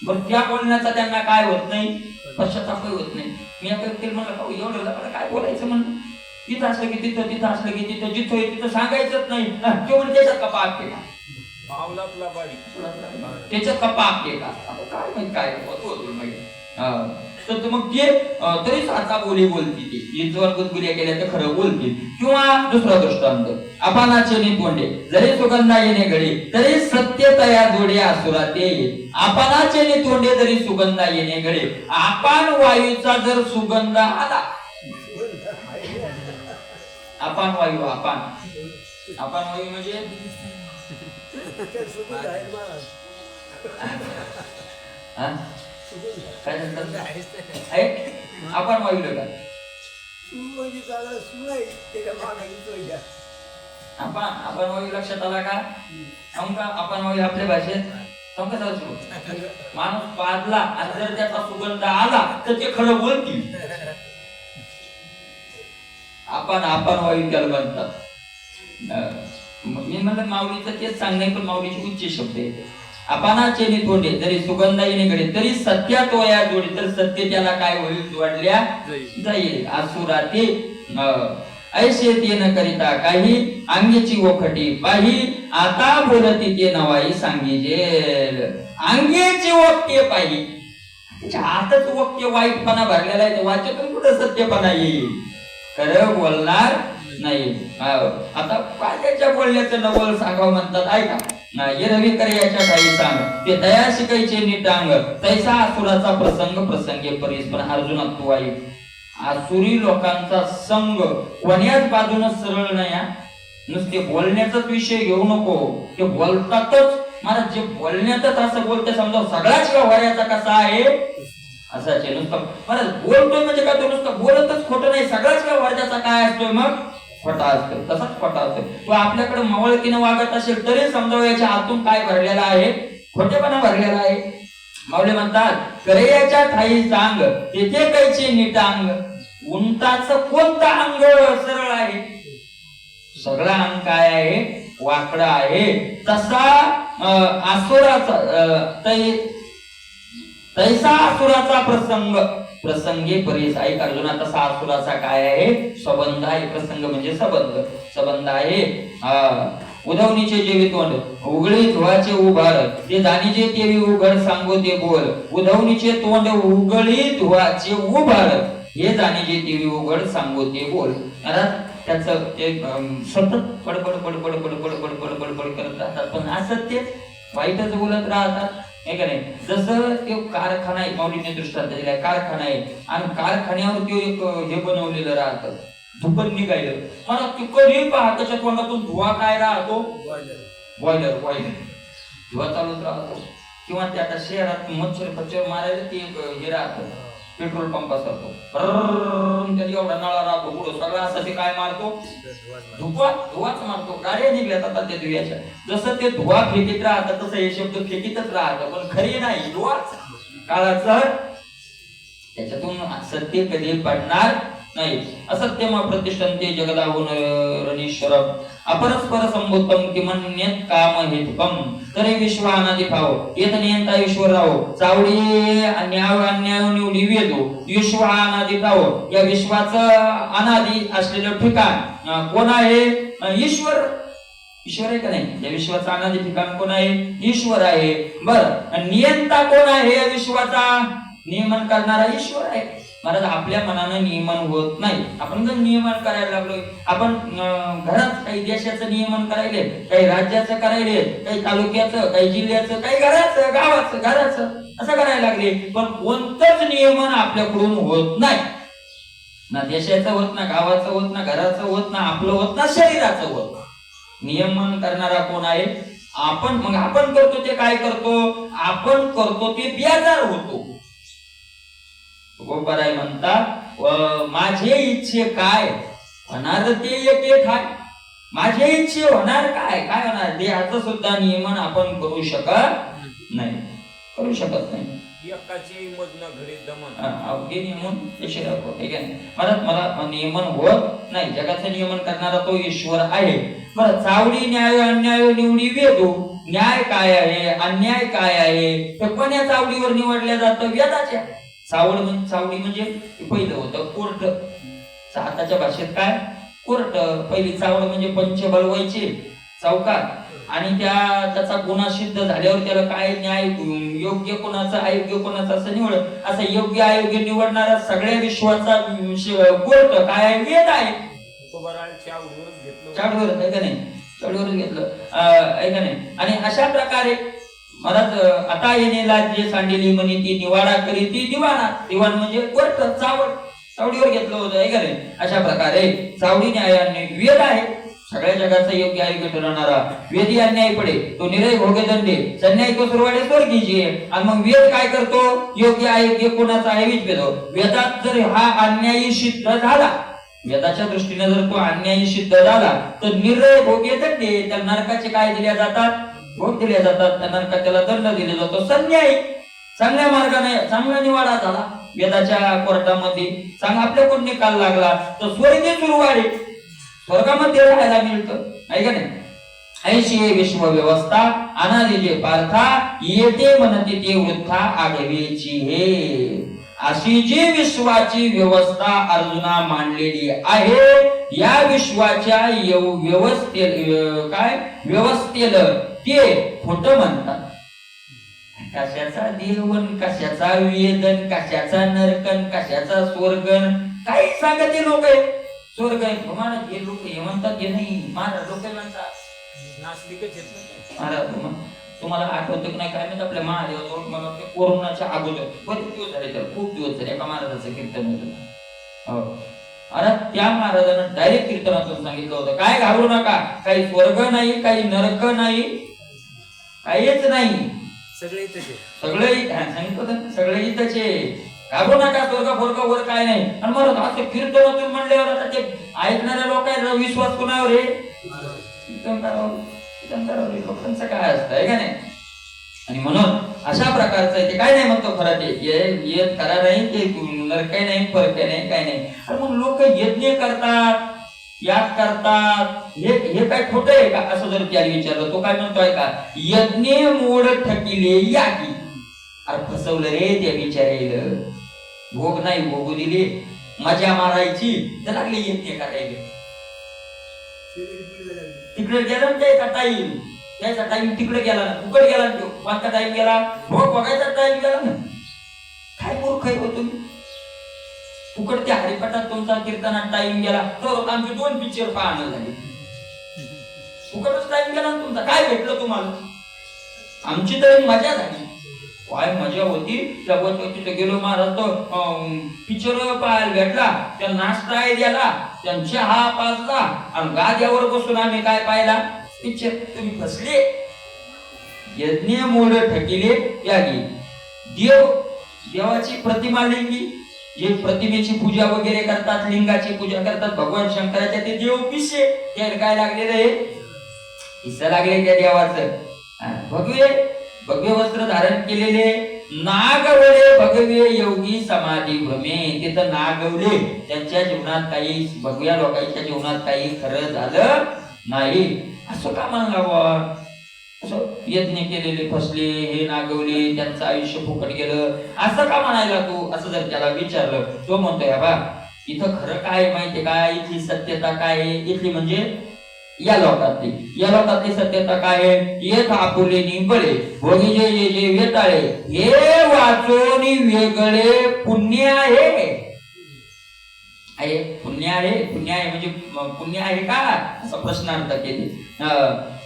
बरं त्या बोलण्याचा त्यांना काय होत नाही पश्चातापही होत नाही मी आता ते म्हणलं एवढं काय बोलायचं म्हणून तिथं असलं की तिथं असलं की तिथं जिथं तिथं सांगायचंच नाही तेवढं त्याच्यात कपा केला त्याच्यात कपा केला काय माहिती काय होत माहिती तर मग ते तरीच आता बोलतील ती जर गुदगुल्या केल्या तर खरं बोलतील. किंवा दुसरा दृष्टांत, अपानाचे नितोंडे जरी सुगंधा येणे घडे तरी सत्य तया जोडे असुरा ते येईल. अपानाचे नितोंडे जरी सुगंधा येणे घडे, अपान वायूचा जर सुगंध आला, अपान वायू, अपान वायू म्हणजे काय आपण वायू का आपण वायू लक्षात आला का? आपण वायू आपल्या भाषेत माणूस पाजला आणि जर त्याचा सुगंध आला तर ते खरं बोलतील. आपण वायू त्याला म्हणतात. मी म्हणलं माऊलीचं तेच सांगणे, पण माऊलीचे उच्च शब्द आहे. अपानाचे नितोंडे जरी सुगंधा येणे घडे तरी सत्यात वया जोडी, तर सत्य त्याला काय होईल? जोडल्या जाईल. असुरा ते ऐसे ते न करिता काही अंगेची ओखटी पाही, आता बोलती ते नवाई सांगीजेल. अंगेची ओखटे पाही, त्याच्या हातच वक्य वाईटपणा भरलेला आहे, वाच्यातून कुठं सत्यपणा येईल? खरं बोलणार नाही. आता काय त्याच्या बोलण्याचं नवल सांगावं म्हणतात. ऐका ये रवी करे याच्या काही सांग, ते दया शिकायचे नीटांग, तैसा असुराचा प्रसंग प्रसंगे परीस. पण अर्जुना तू ऐक, आसुरी लोकांचा संग कोण्याच बाजूने सरळ नाही. नुसते बोलण्याचाच विषय घेऊ नको, ते बोलतातच. मला जे बोलण्यातच असं बोलते समजा सगळाच व्यवहाराचा कसा आहे असाच आहे. नुसतं मला बोलतोय म्हणजे काय, तो नुसतं बोलतच खोटं नाही, सगळाच व्यवहार त्याचा काय असतोय मग खोटा असतो. तसाच खोटा असतो. तो आपल्याकडे मवळकीने वागत असेल तरी समजावं याच्या आतून काय भरलेला आहे? खोटेपणा भरलेला आहे. माऊली म्हणतात करे याच्या ठाई सांग, तेथे कैचे नीटांग. उंटाचं कोणतं अंग सरळ आहे? सगळा अंग काय आहे? वाकडा आहे. तसा असुराचा तैसा असुराचा प्रसंगे परीस. ऐक अर्जुना, तसा असुराचा काय आहे? संबंध आहे. प्रसंग म्हणजे संबंध आहे. उधवणीचे जेवी तोंड उघडी धुवाचे उभार, ते जाणीचे तेवी उघड सांगो ते बोल. उधवणीचे तोंड उघडी धुवाचे उभार, हे जाणीचे तेवी उघड सांगो ते बोल. त्याचं ते सतत पडपड पडपड पडपड पडपड पडपड करत राहतात, पण असत ते वाईटच बोलत राहतात. हे का नाही? जसं ते कारखाना आहे, माऊलीने दृष्टांत दिलाय. कारखाना आहे आणि कारखान्यावर ते एक हे बनवलेलं राहतं, धुपण निघायलं. मला ते कधी पहा त्याच्या तोंडातून धुवा काय राहतो? बॉयलर धुवा चालूच राहतो. किंवा ते आता शहरात मच्छर मारायला ते हे राहतं, पेट्रोल पंप असतो, त्याला एवढा नळा राहतो पुढं सगळं असं ते काय मारतो? धुवाच मारतो. गाड्या निघल्यात आता त्या धुव्याच्या. जसं ते धुवा फेकीत राहतं तसं हे शब्द फेकीतच राहतं, पण खरी नाही, धुवाच काळाचं. त्याच्यातून सत्य कधी पडणार नाही. असत्य मग प्रतिष्ठन्ते जगदाहुन रणीश्वरम, अपरस्पर संभूतम किमन्यत काम हेतुकम. तरी विश्व अनादि भाव येत नियंता ईश्वरराव, चावडी अन्याय निवडी वेदो. विश्व अनादि भाव, या विश्वाचं अनादि असलेलं ठिकाण कोण आहे? ईश्वर आहे का नाही? या विश्वाचं अनादि ठिकाण कोण आहे? ईश्वर आहे. बर, नियंता कोण आहे या विश्वाचा? नियमन करणारा ईश्वर आहे. महाराज, आपल्या मनानं नियमन होत नाही. आपण जर नियमन करायला लागलोय, आपण घरात काही देशाचं नियमन करायले, काही राज्याचं करायले, काही तालुक्याचं, काही जिल्ह्याचं, काही घराचं, गावाचं, घराचं असं करायला लागले, पण कोणतंच नियमन आपल्याकडून होत नाही. ना देशाचं होत, ना गावाचं होत, ना घराचं होत, ना आपलं होत, ना शरीराचं होत. नियमन करणारा कोण आहे? आपण. मग आपण करतो ते काय करतो? आपण करतो ते बेजार होतो. गोपाराय म्हणतात माझे इच्छे काय होणार ते एक आहे. माझे इच्छे होणार काय होणार? देहाचं सुद्धा नियमन आपण करू शकत नाही. एकाची मधनं घडी दमन अवघे नियमन मला नियमन होत नाही. जगाचं नियमन करणारा तो ईश्वर आहे. बरं, चावडी न्याय अन्याय निवडी वेदो. न्याय काय आहे, अन्याय काय आहे, ते कोण्या चावडीवर निवडल्या जातं? वेदाच्या. चावडी म्हणजे पहिलं होतं कोर्ट. आताच्या भाषेत काय? कोर्ट. पहिली चावड म्हणजे पंच बलवायचे चौकात, आणि त्याचा गुन्हा सिद्ध झाल्यावर त्याला काय न्याय योग्य कोणाचं अयोग्य कोणाचं असं निवड असं योग्य अयोग्य निवडणारा सगळ्या विश्वाचा कोर्ट काय आहे? वेद आहे. चावडीवरच घेतलं. चावडीवर आहे का नाही? चावडीवरच घेतलं आहे का नाही? आणि अशा प्रकारे महाराज आता येणेला जे सांडलेली म्हणी ती निवाडा करी ती दिवाणा. दिवाण म्हणजे कोर्ट, चावडीवर घेतलं होतं आहे का नाही? अशा प्रकारे चावडी न्यायाने वेद आहे. सगळ्या जगाचा योग्य अयोग्य ठरवणारा वेदी अन्याय पडे तो निरय भोगे दंडे संन्याय तो सुरवाडे स्वर्गीची. आणि मग वेद काय करतो? योग्य अयोग्य कोणाचा आहे विचारतो. वेदात जर हा अन्यायी सिद्ध झाला, वेदाच्या दृष्टीने जर तो अन्यायी सिद्ध झाला तर निर्णय भोगे दंडे त्या नरकाचे काय दिल्या जातात? भोग दिले जातात. त्या नरकात त्याला दंड दिला जातो. संन्यायी चांगल्या मार्गाने चांगला निवाडा झाला वेदाच्या कोर्टामध्ये, चांगला आपल्या कोण निकाल लागला तर स्वर्गीय सुरवाडे स्वर्गामध्ये राहायला मिळतं आहे का नाही? ऐशी विश्व व्यवस्था अनादि जे पार्था येते म्हणते ते वृथा आडवेची हे. अशी जी विश्वाची व्यवस्था अर्जुना मांडलेली आहे या विश्वाच्या व्यवस्थेला ते खोटं म्हणतात. कशाचा देवन, कशाचा वेदन, कशाचा नरकन, कशाचा स्वर्गन काही सांगते लोक आहे. स्वर्ग आहे तुम्हाला हे लोक हे म्हणतात हे नाही. महाराज लोक म्हणतात नास्तिकच येत. महाराज तुम्हाला आठवतं की नाही काय माहिती आपल्या महादेवाजवळ मग कोरोनाच्या अगोदर बरेच दिवस झाले, तर खूप दिवस झाले एका महाराजाचं कीर्तन होतं. अरे त्या महाराजांना डायरेक्ट कीर्तनातून सांगितलं होतं काय घाबरू नका, काही स्वर्ग नाही, काही नरक नाही, काहीच नाही, सगळे इथेच आहे. सगळे सांगितलं होतं सगळे इथंच आहे, घाबरू नका, स्वर्ग फोर्ग वर काय नाही. आणि मग असं कीर्तनातून म्हणल्यावर आता ते ऐकणाऱ्या लोकांना विश्वास कोणावर आहे? लोकांचं काय असतं आहे का नाही? आणि म्हणून अशा प्रकारचं ते काय नाही म्हणतो खरं ते खरा नाही, ते नरकाय नाही, फरक नाही, काय नाही. आणि मग लोक यज्ञ करतात, याग करतात, हे काय खोटं आहे का असं जर त्याला विचारलं तो काय म्हणतोय का यज्ञ मोड ठकिले यागी. अरे फसवलं रे त्या विचारायला, भोग नाही भोगू दिले, मजा मारायची तर लागले यज्ञ करायला. तिकडे गेला त्याचा टाईम तिकडे गेला ना, फुकट गेला ना, कोणता टाइम गेला, भोग बघायचा टाइम गेला ना. काय मूर्ख आहे हो तुम्ही, फुकट त्या हरिपाठात तुमचा कीर्तनात टाइम गेला तर आमचे 2 पिक्चर पाहणं झाले. फुकटच टाइम गेला ना तुमचा, काय भेटलं तुम्हाला? आमची तर मजा झाली, काय मजा होती. त्या तिथे गेलो महाराज तर पिक्चर पाहायला भेटला, त्या नाश्ता द्याला, त्यांच्या हा पाजला आणि गाद्यावर बसून आम्ही काय पाहिला पिक्चर. तुम्ही फसले. यज्ञ मोड ठकिले यागी. देवाची प्रतिमा लिंगी, जे प्रतिमेची पूजा वगैरे करतात, लिंगाची पूजा करतात भगवान शंकराच्या, ते देव पिसे त्याला काय लागलेलं आहे? हिस्सा लागले त्या देवाचं. भगवे वस्त्र धारण केलेले, नागवले भगवे योगी समाधी भ्रमे. तिथं नागवले, त्यांच्या जीवनात काही, भगव्या लोकांच्या जीवनात काही खरं झालं नाही. असं का म्हणलं? असं यज्ञ केलेले फसले, हे नागवले, त्यांचं आयुष्य फुकट गेलं असं का म्हणायला तू? असं जर त्याला विचारलं, तो म्हणतोय बा इथं खरं काय माहितीये का, इथली सत्यता काय आहे, इथली म्हणजे या लोकातली सत्यता काय आहे? येत आपुले निबळे भोगी जे वेताळे, हे वाचून वेगळे पुण्य आहे. पुण्य आहे म्हणजे पुण्य आहे का असा प्रश्नार्थ केले.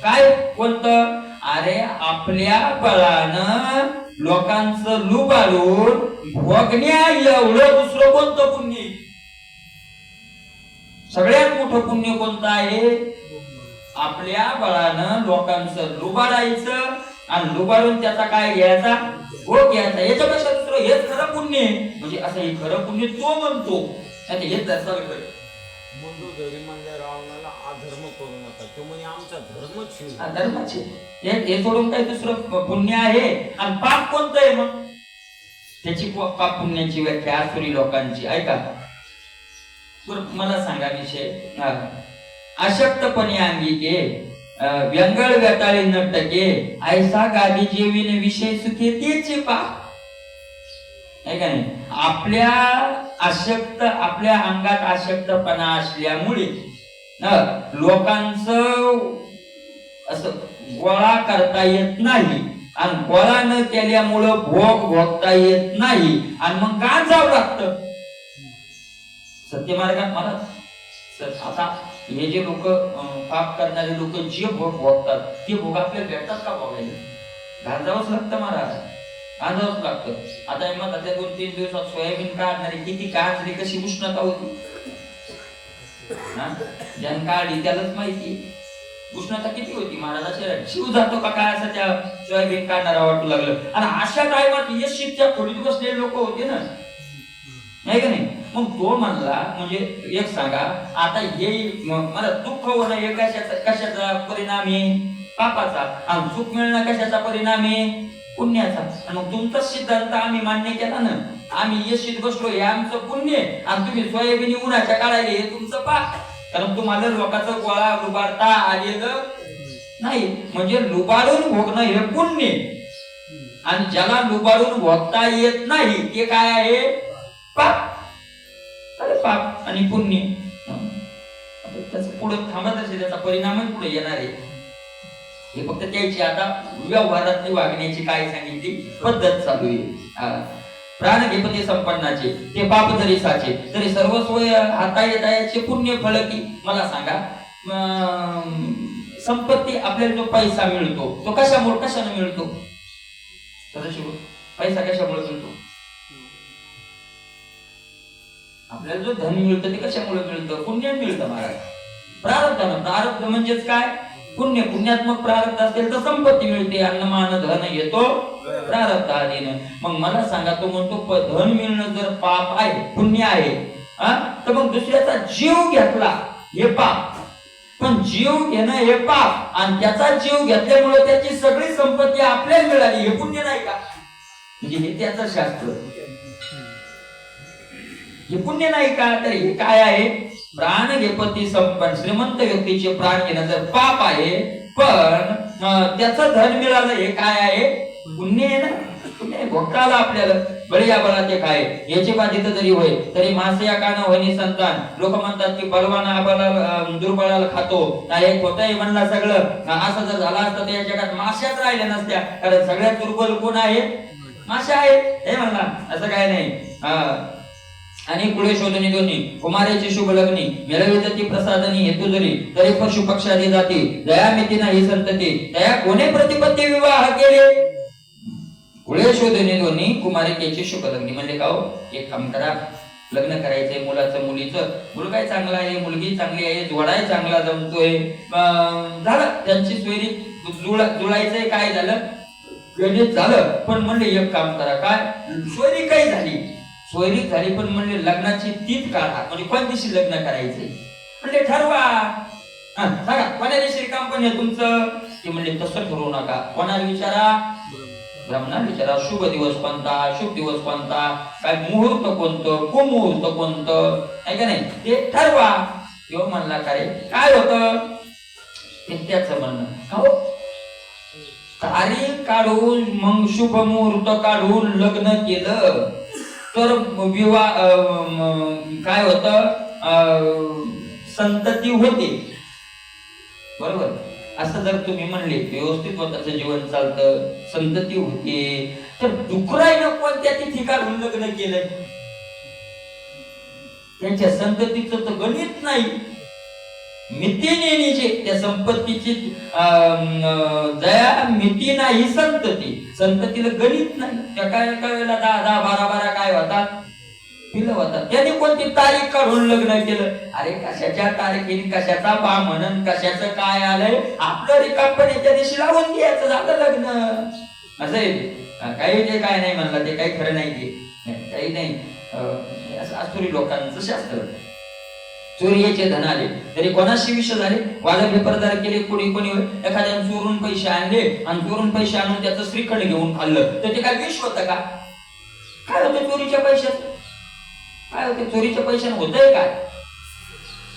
काय कोणतं? अरे आपल्या बळानं लोकांचं लुबाडून भोगण्या एवढं दुसरं कोणतं पुण्य? सगळ्यात मोठं पुण्य कोणतं आहे? आपल्या बळानं लोकांचं लुबाडायचं आणि लुबाडून त्याचा काय घ्यायचा? भोग घ्यायचा. याच्यापेक्षा दुसरं हेच खरं पुण्य. म्हणजे असं हे खरं पुण्य तो म्हणतो. हेच रावणाला अधर्म करू नका, तो म्हणजे आमचा धर्मच धर्माचे हे सोडून काही दुसरं पुण्य आहे. आणि पाप कोणतं आहे मग? त्याची पाप पुण्याची व्याख्या आसुरी लोकांची ऐका. मला सांगा विषय. अशक्तपणे अंगिके व्यंगळ व्यताळी नटके, ऐसा गादी जेवीने विषय सुखे तेचे पाप. आहे का नाही? आपल्या अंगात अशक्तपणा असल्यामुळे लोकांचं असं गोळा करता येत नाही, आणि गोळा न केल्यामुळं भोग भोगता येत नाही, आणि मग गांजावं लागतं सत्यमार्गात. मला आता हे जे लोक पाप करणारे लोक जे भोग भोगतात ते भोग आपल्याला भेटतात का भोगायला? गांजावंच लागतं महाराज, गांजावंच लागतं. आता मग त्या 2-3 दिवसात सोयाबीन काढणारी किती काढली, कशी उष्णता होती, ज्यानं काढली त्यालाच माहिती उष्णता किती होती महाराजाच्या. शिव जातो का काय असं त्या सोयाबीन काढणारा वाटू लागलं. आणि अशा टायमात यशीच्या खोलीत बसलेले लोक होते ना, नाही का नाही. मग तो म्हणला, म्हणजे एक सांगा आता हे मला दुःख होणं हे कशाचा परिणाम आहे? पापाचा. आणि सुख मिळणं कशाचा परिणाम आहे? पुण्याचा. आणि मग तुमचा सिद्धांत आम्ही मान्य केला ना, आम्ही यशीत बसलो हे आमचं पुण्य, आणि तुम्ही सोयाबीन उन्हाच्या काढायला हे तुमचं पाप. कारण तुम्हाला लोकांचा गोळा लुबाडता आलेलं नाही, म्हणजे लुबाडून भोगणं हे पुण्य, आणि ज्याला लुबाडून भोगता येत नाही ते काय आहे? पाप. अरे पाप आणि पुण्य त्याच पुढे थांबत असेल, त्याचा परिणामच पुढे येणार आहे. हे फक्त त्याची आता व्यवहारातली वागण्याची काय सांगितली पद्धत चालू आहे. प्राण घेपती संपन्नाचे ते पाप जरी साचे, तरी सर्वस्व हाता येतायाचे पुण्य फळ की. मला सांगा, संपत्ती आपल्याला जो पैसा मिळतो तो कशाने मिळतो? पैसा कशामुळे मिळतो? आपल्याला जो धन मिळतं ते कशामुळे मिळतं? पुण्य मिळतं महाराज. प्रारब्धानं. प्रारब्ध म्हणजेच काय? पुण्य. पुण्यात्मक प्रारब्ध असेल तर संपत्ती मिळते. अन्नमान धन येतो प्रारब्ध आधीनं. मग मला सांगा, तो म्हणतो धन मिळणं जर पाप आहे, पुण्य आहे, तर मग दुसऱ्याचा जीव घेतला हे पाप. पण जीव घेणं हे पाप, आणि त्याचा जीव घेतल्यामुळे त्याची सगळी संपत्ती आपल्याला मिळाली, हे पुण्य नाही का? म्हणजे हे त्याचं शास्त्र, हे पुण्य नाही का? तर हे काय आहे? प्राण घेपती संपन्न. श्रीमंत व्यक्तीचे प्राण घेणं जर पाप आहे, पण त्याचं धन मिळालं हे काय आहे? पुण्य आहे ना. पुण्य भोगताला आपल्याला. बळी आबाला ते काय याची बाधित जरी होय तरी मासे या काना होईनी संतान. लोक म्हणतात की बलवान आबाला दुर्बळाला खातो, एक होतंय म्हणला सगळं. असं जर झालं असतं तर या जगात माश्याच राहिल्या नसत्या, कारण सगळ्यात दुर्बल कोण आहे? माशा आहे. हे म्हणला असं काय नाही. आणि पुढे शोधणी दोन्ही कुमाराची शुभ लग्नी मिळवित ती प्रसादनी हेतू जरी तरी पशु पक्षादी जाती दया मिती नाही संतती दया कोणे प्रतिपत्ती विवाह केले. पुढे शोधणी दोन्ही कुमारिकेची शुभ लग्नी म्हणजे का हो? एक काम करा, लग्न करायचंय मुलाचं मुलीचं. मुलगाही चांगला आहे, मुलगी चांगली आहे, जोडाही चांगला जमतोय, झालं त्यांची सोयरी जुळायचंय. काय झालं? गणित झालं. पण म्हणले एक काम करा, काय सोयरी काही झाली, सोयरी झाली, पण म्हणले लग्नाची तीच काढा. म्हणजे कोण दिवशी लग्न करायचंय म्हणले ठरवा. सांगा कोण्या दिवशी काम पण आहे तुमचं? ते म्हणले तसं ठरवू नका. कोणाला विचारा? ब्राह्मणाला विचारा. शुभ दिवस कोणता, शुभ दिवस कोणता, काय मुहूर्त कोणतं, कुमुहूर्त कोणतं, आहे का नाही, ते ठरवा. किंवा म्हणला काय काय होतं ते त्याचं म्हणणं. हो, तारीख काढून मग शुभ मुहूर्त काढून लग्न केलं तर विवाह काय होतं? संतती होते. बरोबर. असं जर तुम्ही म्हणले व्यवस्थित स्वतःचं जीवन चालतं, संतती होते, तर डुकराईनं कोणत्या तिथी काढून लग्न केलंय? त्यांच्या संततीचं तर गणित नाही. मिती नेणीचे त्या संपत्तीची दया मिती नाही संतती. संततीला गणित नाही. त्या काय वेळेला 10, 12 काय होतात? पिलं होतात. त्यांनी कोणती तारीख काढून लग्न केलं? अरे कशाच्या तारखेने कशाचा बा म्हणून कशाचं काय आलंय? आपलं रिकामपणे त्या दिवशी लावून घ्यायचं, झालं लग्न. असं आहे. काही ते काय नाही म्हणलं, ते काही खरं नाही. ते काही नाही. असं आसुरी लोकांचं शास्त्र. चोरीचे धन आले तरी कोणाशी विषय झाले, वाद बेपरदार केले, कोणी एखाद्याने चोरून पैसे आणले आणि चोरून पैसे आणून त्याचं श्रीखंड घेऊन खाल्लं, तर ते काय विष होतं का? काय होतं चोरीच्या पैशात? काय होते चोरीच्या पैशाने? होतंय काय?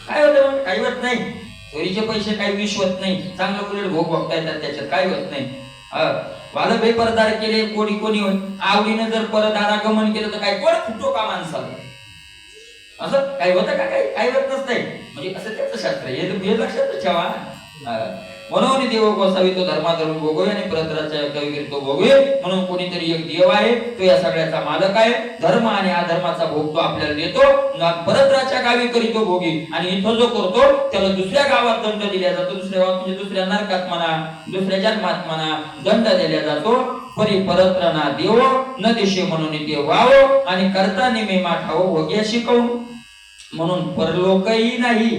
काय होतं? काही होत नाही. चोरीचे पैसे काही विष होत नाही. चांगलं उलट भोग भोगता येतात त्याच्यात, काही होत नाही. वाद बेपरदार केले, कोणी आवडीनं जर परदारागमन केलं तर काय कोण फुटो का माणसाला? असं काही होतं का? काही होत नसतंय. म्हणजे असं त्याचं शास्त्र. हे लक्षात ठेवा. म्हणून देव गोसावी तो धर्माधर्म भोगवे आणि परतराच्या कवी तो भोगवे. म्हणून कोणीतरी एक देव आहे, तो या सगळ्याचा मालक आहे. धर्म आणि अधर्माचा भोग तो आपल्याला देतो, परतराच्या गावी करीतो भोगी. आणि इथं जो करतो त्याला दुसऱ्या गावात दंड दिला जातो. दुसऱ्या गावात म्हणजे दुसऱ्या नरकात म्हणा, दुसऱ्या जन्मात म्हणा दंड दिला जातो. परी परतराना देव न दिशे म्हणून ते वाव आणि करता नेमे माठाव भोग्या शिकवून. म्हणून परलोकही नाही,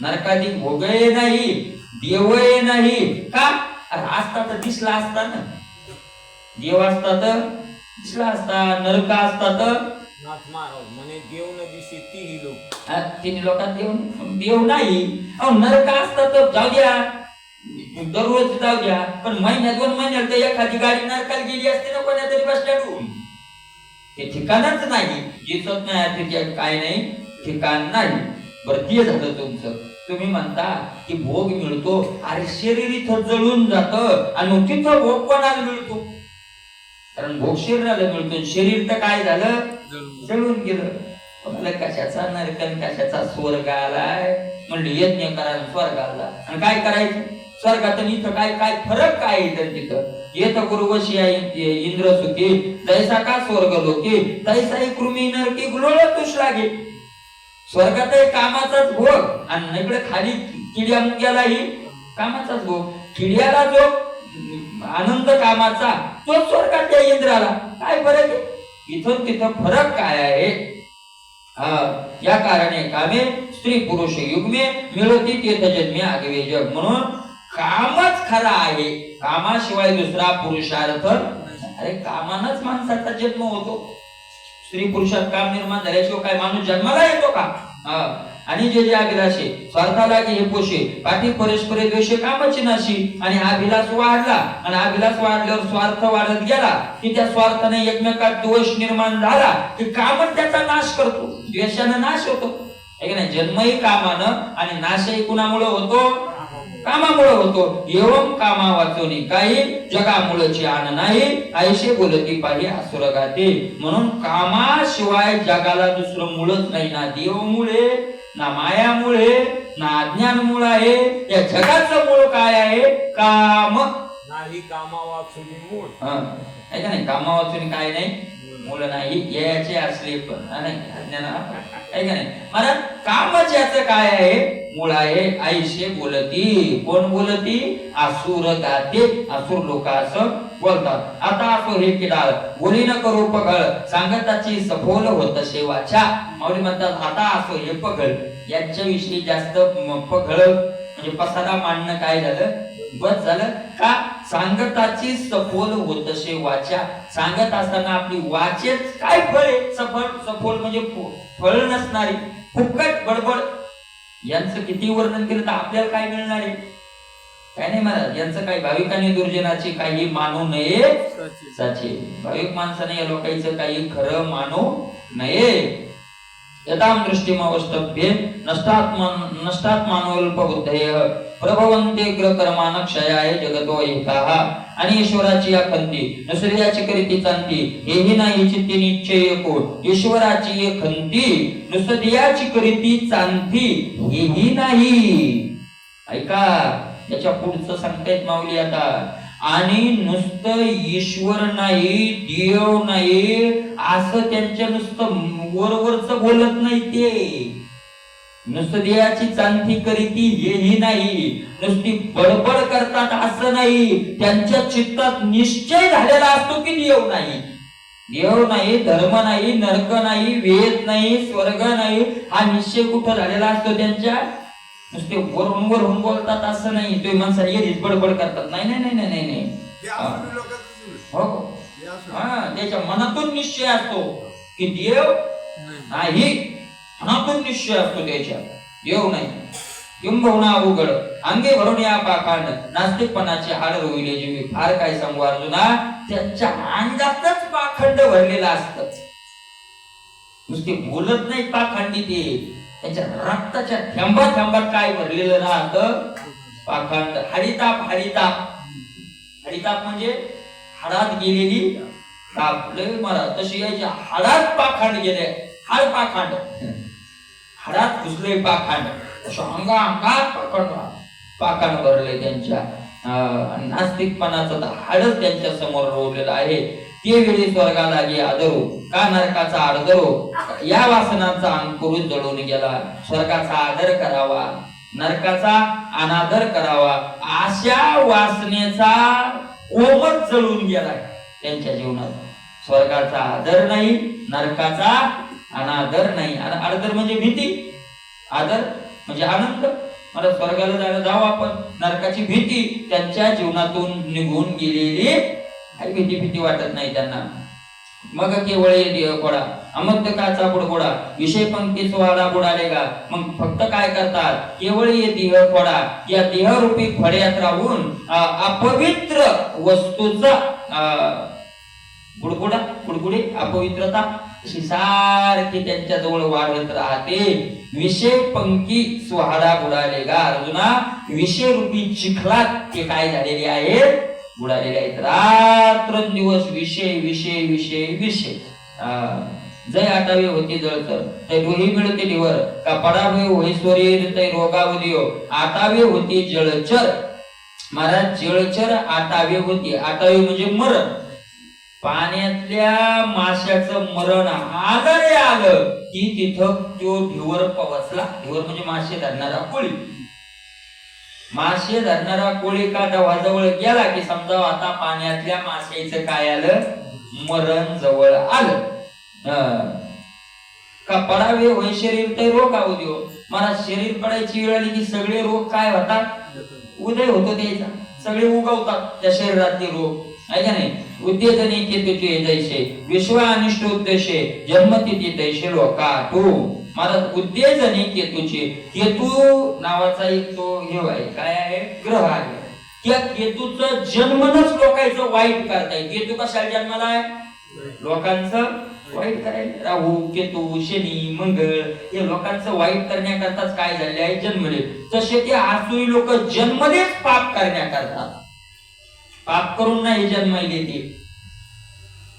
नरकाधिक भोगही नाही, देवही नाही. का? अरे असता तर दिसला असता ना, देव असता तर दिसला असता, नरक असता तर नाथ महाराज म्हणे देव न दिसे तीही लोक. तिन्ही लोकात देव नाही. अहो नरक असता तर जाऊ द्या, दररोज जाऊ द्या, पण महिन्यात 2 महिन्यात तर एखादी गाडी नरकाला गेली असते ना कोणा तरी बस स्टँडवरून. ते ठिकाणच नाही, दिसत नाही तिथे काय नाही, ठिकाण नाही. बरं ते झालं तुमचं. तुम्ही म्हणता की भोग मिळतो. अरे शरीर इथं जळून जात आणि मग तिथं भोग कोणाला मिळतो? कारण भोग शरीराला मिळतो, शरीर तर काय झालं, जळून गेलं. मला कशाचा नरक कशाचा स्वर्ग आलाय म्हणलं, यज्ञ करा स्वर्ग आला. आणि काय करायचं स्वर्गात इथं काय काय फरक काय इथं तिथं? येत गुरुवशी इंद्र सुखी तैसा का स्वर्ग लोके तैसा कृमी नरकी गुलोळ तुष लागे. स्वर्गात कामाचाच भोग आणि इकडे खाली किड्या मुक्यालाही कामाचाच भोग. किड्याला जो आनंद कामाचा तो स्वर्गात त्या इंद्राला काय फरक आहे? इथून तिथं फरक काय आहे? या कारणे कामे स्त्री पुरुष युग्मे मिळवती तीर्थ जन्मे आगवे जग. म्हणून कामच खरा आहे, कामाशिवाय दुसरा पुरुषार्थ. अरे कामानच माणसाचा जन्म होतो. स्त्री पुरुषात काम निर्माण झाल्याशिवाय काय माणूस जन्माला येतो का? आणि जे जे अभिलाषे स्वार्थाला हे पोषे पाठी परस्परे द्वेषे कामाची नाशी. आणि अभिलाष वाढला आणि अभिलाष वाढल्यावर स्वार्थ वाढत गेला की त्या स्वार्थाने एकमेकात दोष निर्माण झाला की कामच त्याचा नाश करतो, द्वेषाने नाश होतो. आहे नाही? जन्मही कामानं आणि नाशही कुणामुळे होतो? कामामुळे होतो. एवम कामा वाचोनी काही जगामुळेची आन नाही ऐशे बोलती पाहिजे असुर गाते. म्हणून कामाशिवाय जगाला दुसरं मूळच नाही, ना देवमुळे ना मायामुळे ना अज्ञानमुळे आहे. या जगाचं मूळ काय आहे? काम नाही कामा वाचुनी मूळ. आहे का नाही? कामा वाचून काय नाही, मूळ नाही. याचे असले पण नाही अज्ञान आहे का नाही? मला कामच याचं काय आहे? मूळ आहे. आईशे बोलती. कोण बोलती? असुर गाते. असुर लोक असं बोलतात. आता असो हे किडाळ बोली न करू पगळ सांगताची सफोल होत शेवाच्या. माऊली म्हणतात आता असो हे पगळ, यांच्याविषयी जास्त पगळ म्हणजे पसारा मांडणं काय झालं, बस झालं का? सांगताची सफोल होत शेवाच्या. सांगत असताना आपली वाचेच काय फळ आहे? सफोल म्हणजे फळ नसणारी फुकट बडबड. यांचं किती वर्णन केलं तर आपल्याला काय मिळणार आहे? काय नाही महाराज. यांचं काही भाविकांनी दुर्जनाची काही मानू नये साचे. भाविक माणसाने या लोकांचं काही खरं मानू नये. यताम दृष्टिमवष्टभ्ये नष्टात्मानोल्पबुद्धेय प्रभवन्ते ग्रकर्मान क्षयाय जगतो एकाः. आणि ईश्वराची अखंती नुसर्याची करीती चांती हेही नाही चित्ती निश्चय को. ईश्वराची खंती नुसर्याची करीती चांती हेही नाही. ऐका याच्या पुढचं सांगतायत माऊली आता. आणि नुसतं ईश्वर नाही, देव नाही असं त्यांच्या नुसतं वरवरच बोलत नाही. ते नुसतं देवाची चांती करीती हेही नाही, नुसती बडबड करतात असं नाही. त्यांच्या चित्तात निश्चय झालेला असतो की देव नाही, देव नाही, धर्म नाही, नरक नाही, वेद नाही, स्वर्ग नाही. हा निश्चय कुठं झालेला असतो त्यांच्या? नुसते वरून बोलतात असं नाही. तुम्ही माणसाला येरीच बडबड करतात. नाही नाही नाही नाही नाही. हो त्याच्या मनातून निश्चय असतो की देव नाही, मनातून निश्चय असतो त्याच्या, देव नाही. किंबहुना उघड अंगे भरून या पाखांड नास्तिकपणाचे हाड रोविले जीवी. फार काय सांगू अर्जुना, त्यांच्या अंगातच पाखंड भरलेला असत. नुसते बोलत नाही पाखंडी, ते त्यांच्या रक्ताच्या थेंबात काय भरलेलं राहतं? पाखंड. हरिताप म्हणजे हाडात गेलेली ताप. लय मला तशी यायची हाडात पाखंड गेले. हाड पाखंड, हाडात घुसले पाखंड, अंगात पाखंड. पाकानं भरले त्यांच्या नास्तिकपणाचं हाडच त्यांच्या समोर रोवलेलं आहे. ते वेळी स्वर्गाला गे आदरो का नरकाचा आदरो या वासनाचा अंकुर जळून गेला. स्वर्गाचा आदर करावा, नरकाचा अनादर करावा अशा वासनेचा कोमच जळून गेलाय त्यांच्या जीवनात. स्वर्गाचा आदर नाही, नरकाचा अनादर नाही. आदर म्हणजे भीती, आदर म्हणजे आनंद. मला स्वर्गाला जायला जाऊ आपण, नरकाची भीती त्यांच्या जीवनातून निघून गेलेली, काही भीती वाटत नाही त्यांना. मग केवळ देह कोडा अमृत काचा बुडबुडा विषय पंक्तीच वाडा बुडाले का. मग फक्त काय करतात, केवळ देह कोडा या देहरूपी खोड्यात राहून अपवित्र वस्तूचा बुडबुडे अपवित्रता अशी सारखी त्यांच्या जवळ वाढत राहते. विषय पंक्ती स्वाडा बुडाले का. अर्जुना विषय रूपी चिखलात ते काय झालेले आहेत, बुडालेले आहेत. रात्रंदिवस विषय विषय विषय विषय. जय आटावे होती जळतर तै रोही मिळते दिवर का पडावे होईश्वरी तै रोगावदियो आटावे होती जळचर. महाराज जळचर आटावे होती. आटावे म्हणजे मरण. पाण्यातल्या माशाचं मरण आलं रे आलं की तिथं तो ढिवर पवचला. ढिवर म्हणजे मासे धरणारा कोळी. मासे धरणारा कोळी का डवाजवळ गेला की समजा आता पाण्यातल्या माशाचं काय आलं, मरण जवळ आलं. का पडावे होय शरीर ते रोग आऊ देऊ. मला शरीर पडायची वेळ आली की सगळे रोग काय होतात, उदय होतो त्याचा. सगळे उगवतात त्या शरीरातले रोग, आहे का नाही. उद्देजने केतुचे जैसे विश्व अनिष्ट उद्देशे जन्मतिथी तैसे लोका तू. महाराज उद्देजने केतुचे, केतू नावाचा एक तो हे आहे, काय आहे, ग्रह आहे. त्या केतूचं जन्मनच लोकांचं वाईट करताय. केतू कशाला जन्माला आहे, लोकांचं वाईट करायला. राहू केतू शनी मंगळ हे लोकांचं वाईट करण्याकरताच काय झाले आहे, जन्मले. तसे ते आसुरी लोक जन्मलेच पाप करण्याकरतात. पाप करून नाही जन्मले, ते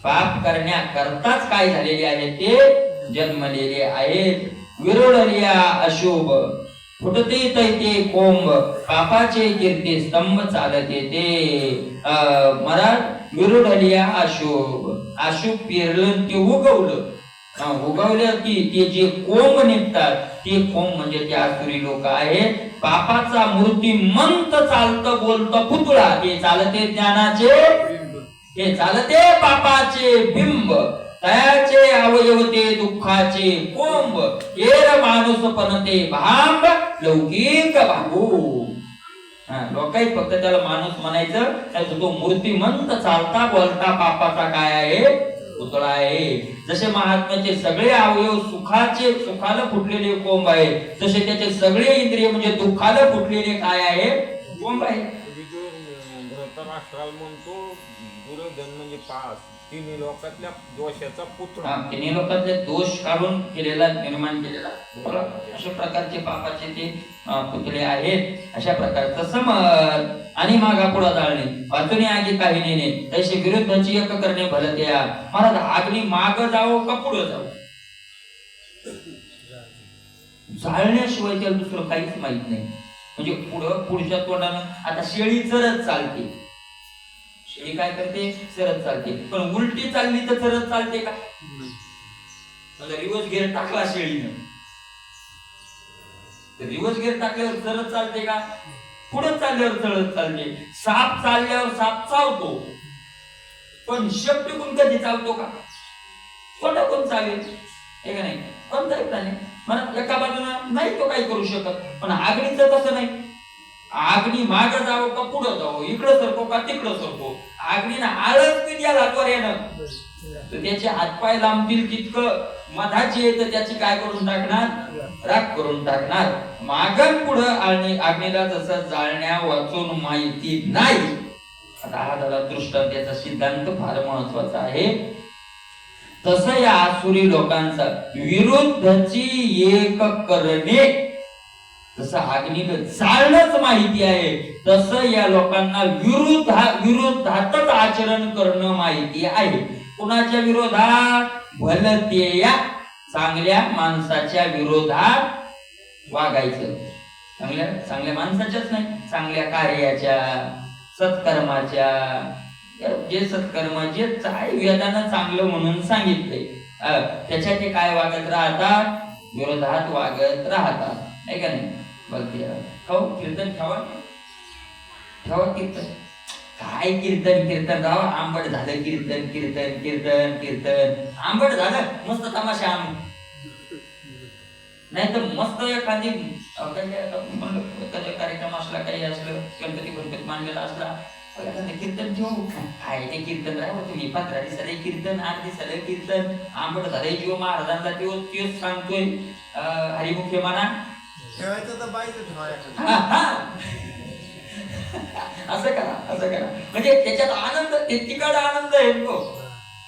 पाप करण्याकरताच काय झालेले आहे, ते जन्मलेले आहेत. विरोडलिया अशुभ फुटते तैते कोंब पापाचे कीर्ती स्तंभ चालते ते. महाराज विरोडलिया अशुभ, अशुभ पेरलं ते उगवलं. उगवलं की ते जे कोंब निघतात ते कोंब म्हणजे ते आसुरी लोक आहेत. पापाचा मूर्तिमंत चालतं बोलतं पुतळा ते चालते ज्ञानाचे, हे चालते पापाचे बिंब. तयाचे अवयव ते दुःखाचे कोंब. येर माणूस पनते भांब लौकिक भाऊ. लोकांनी फक्त त्याला माणूस म्हणायचं, तर तो मूर्तिमंत चालता बोलता पापाचा काय आहे, पुतळा आहे. जसे महात्म्याचे सगळे अवयव सुखाला फुटलेले कोंब आहे, तसे त्याचे सगळे इंद्रिय म्हणजे दुःखाला फुटलेले काय आहे, कोंब आहे. धृतराष्ट्राला म्हणतो दुर्योधन म्हणजे तिन्ही लोकातल्या दोषाचा पुतळा. तिन्ही लोकातले दोष काढून केलेला, निर्माण केलेला अशा प्रकारचे पापाचे ते पुतळे आहेत. अशा प्रकारचं समज. आणि मागा पुढा जाळणे वाचून आगी काही नेणे तसे विरुद्धाची एक करणे भलत्या. महाराज आग्नी माग जावो का पुढे जावो, जाळण्याशिवाय त्याला दुसरं काहीच माहित नाही. म्हणजे पुढच्या तोंडानं आता शेळी चरत चालते, शेळी काय करते, चरत चालते. पण उलटी चालली तर चरत चालते का, रिवर्स गिअर टाकला शेळीनं, रिवर्स गिअर टाकल्यावर चरत चालते का, पुढे चालल्यावर चढत चालते. साप चालल्यावर साप चावतो, पण शेप टिकून कधी चालतो का, कोणता कोण चालेल, हे का नाही, कोणताही प्राणी म्हणा एका बाजूला नाही तो काही करू शकत. पण आगणीचं तसं नाही. आग्नी माग जावं का पुढं जावं, इकडं सरको का तिकडं सरको, आग्नीनं आळस किती आला त्वरेनं तर त्याचे हातपाय लांबतील तितकं मधाची तर त्याची काय करून टाकणार, राख करून टाकणार. मागण पुढं आणि आग्नीला जसं जाळण्या वाचून माहिती नाही. आता हा झाला दृष्टांत, त्याचा सिद्धांत फार महत्वाचा आहे. तसं या आसुरी लोकांचा विरुद्धची एक करणे, जसं आग्नीला जाळणंच माहिती आहे तसं या लोकांना विरोधातच आचरण करणं माहिती आहे. कुणाच्या विरोधात, भलतेया चांगल्या माणसाच्या विरोधात वागायचं. चांगल्या चांगल्या माणसाच्याच नाही, चांगल्या कार्याच्या, सत्कर्माच्या. जे सत्कर्म जे वेदानं चांगलं म्हणून सांगितलंय त्याच्या ते काय वागत राहतात, विरोधात वागत राहतात, नाही का नाही. बघ कीर्तन ठेवा, ठेवा कीर्तन. काय कीर्तन कीर्तन राव, आंबट झालं कीर्तन कीर्तन कीर्तन कीर्तन, आंबट झालं. मस्त तमाशा आंब नाही तर मस्त एखादी कार्यक्रम असला, काही असलं, गणपती मांडलेला असला, कीर्तन ठेवू. काय ते कीर्तन राहा तुम्ही, 15 दिवसाला कीर्तन, 8 दिवसाला कीर्तन, आंबट झालंय जीव महाराजांना तेच सांगतोय. हरिमुखे म्हणा ठेवायचं तर बाईचं ठेवायचं. असं करा, असं करा. म्हणजे त्याच्यात आनंद, तिकडे आनंद आहे तो.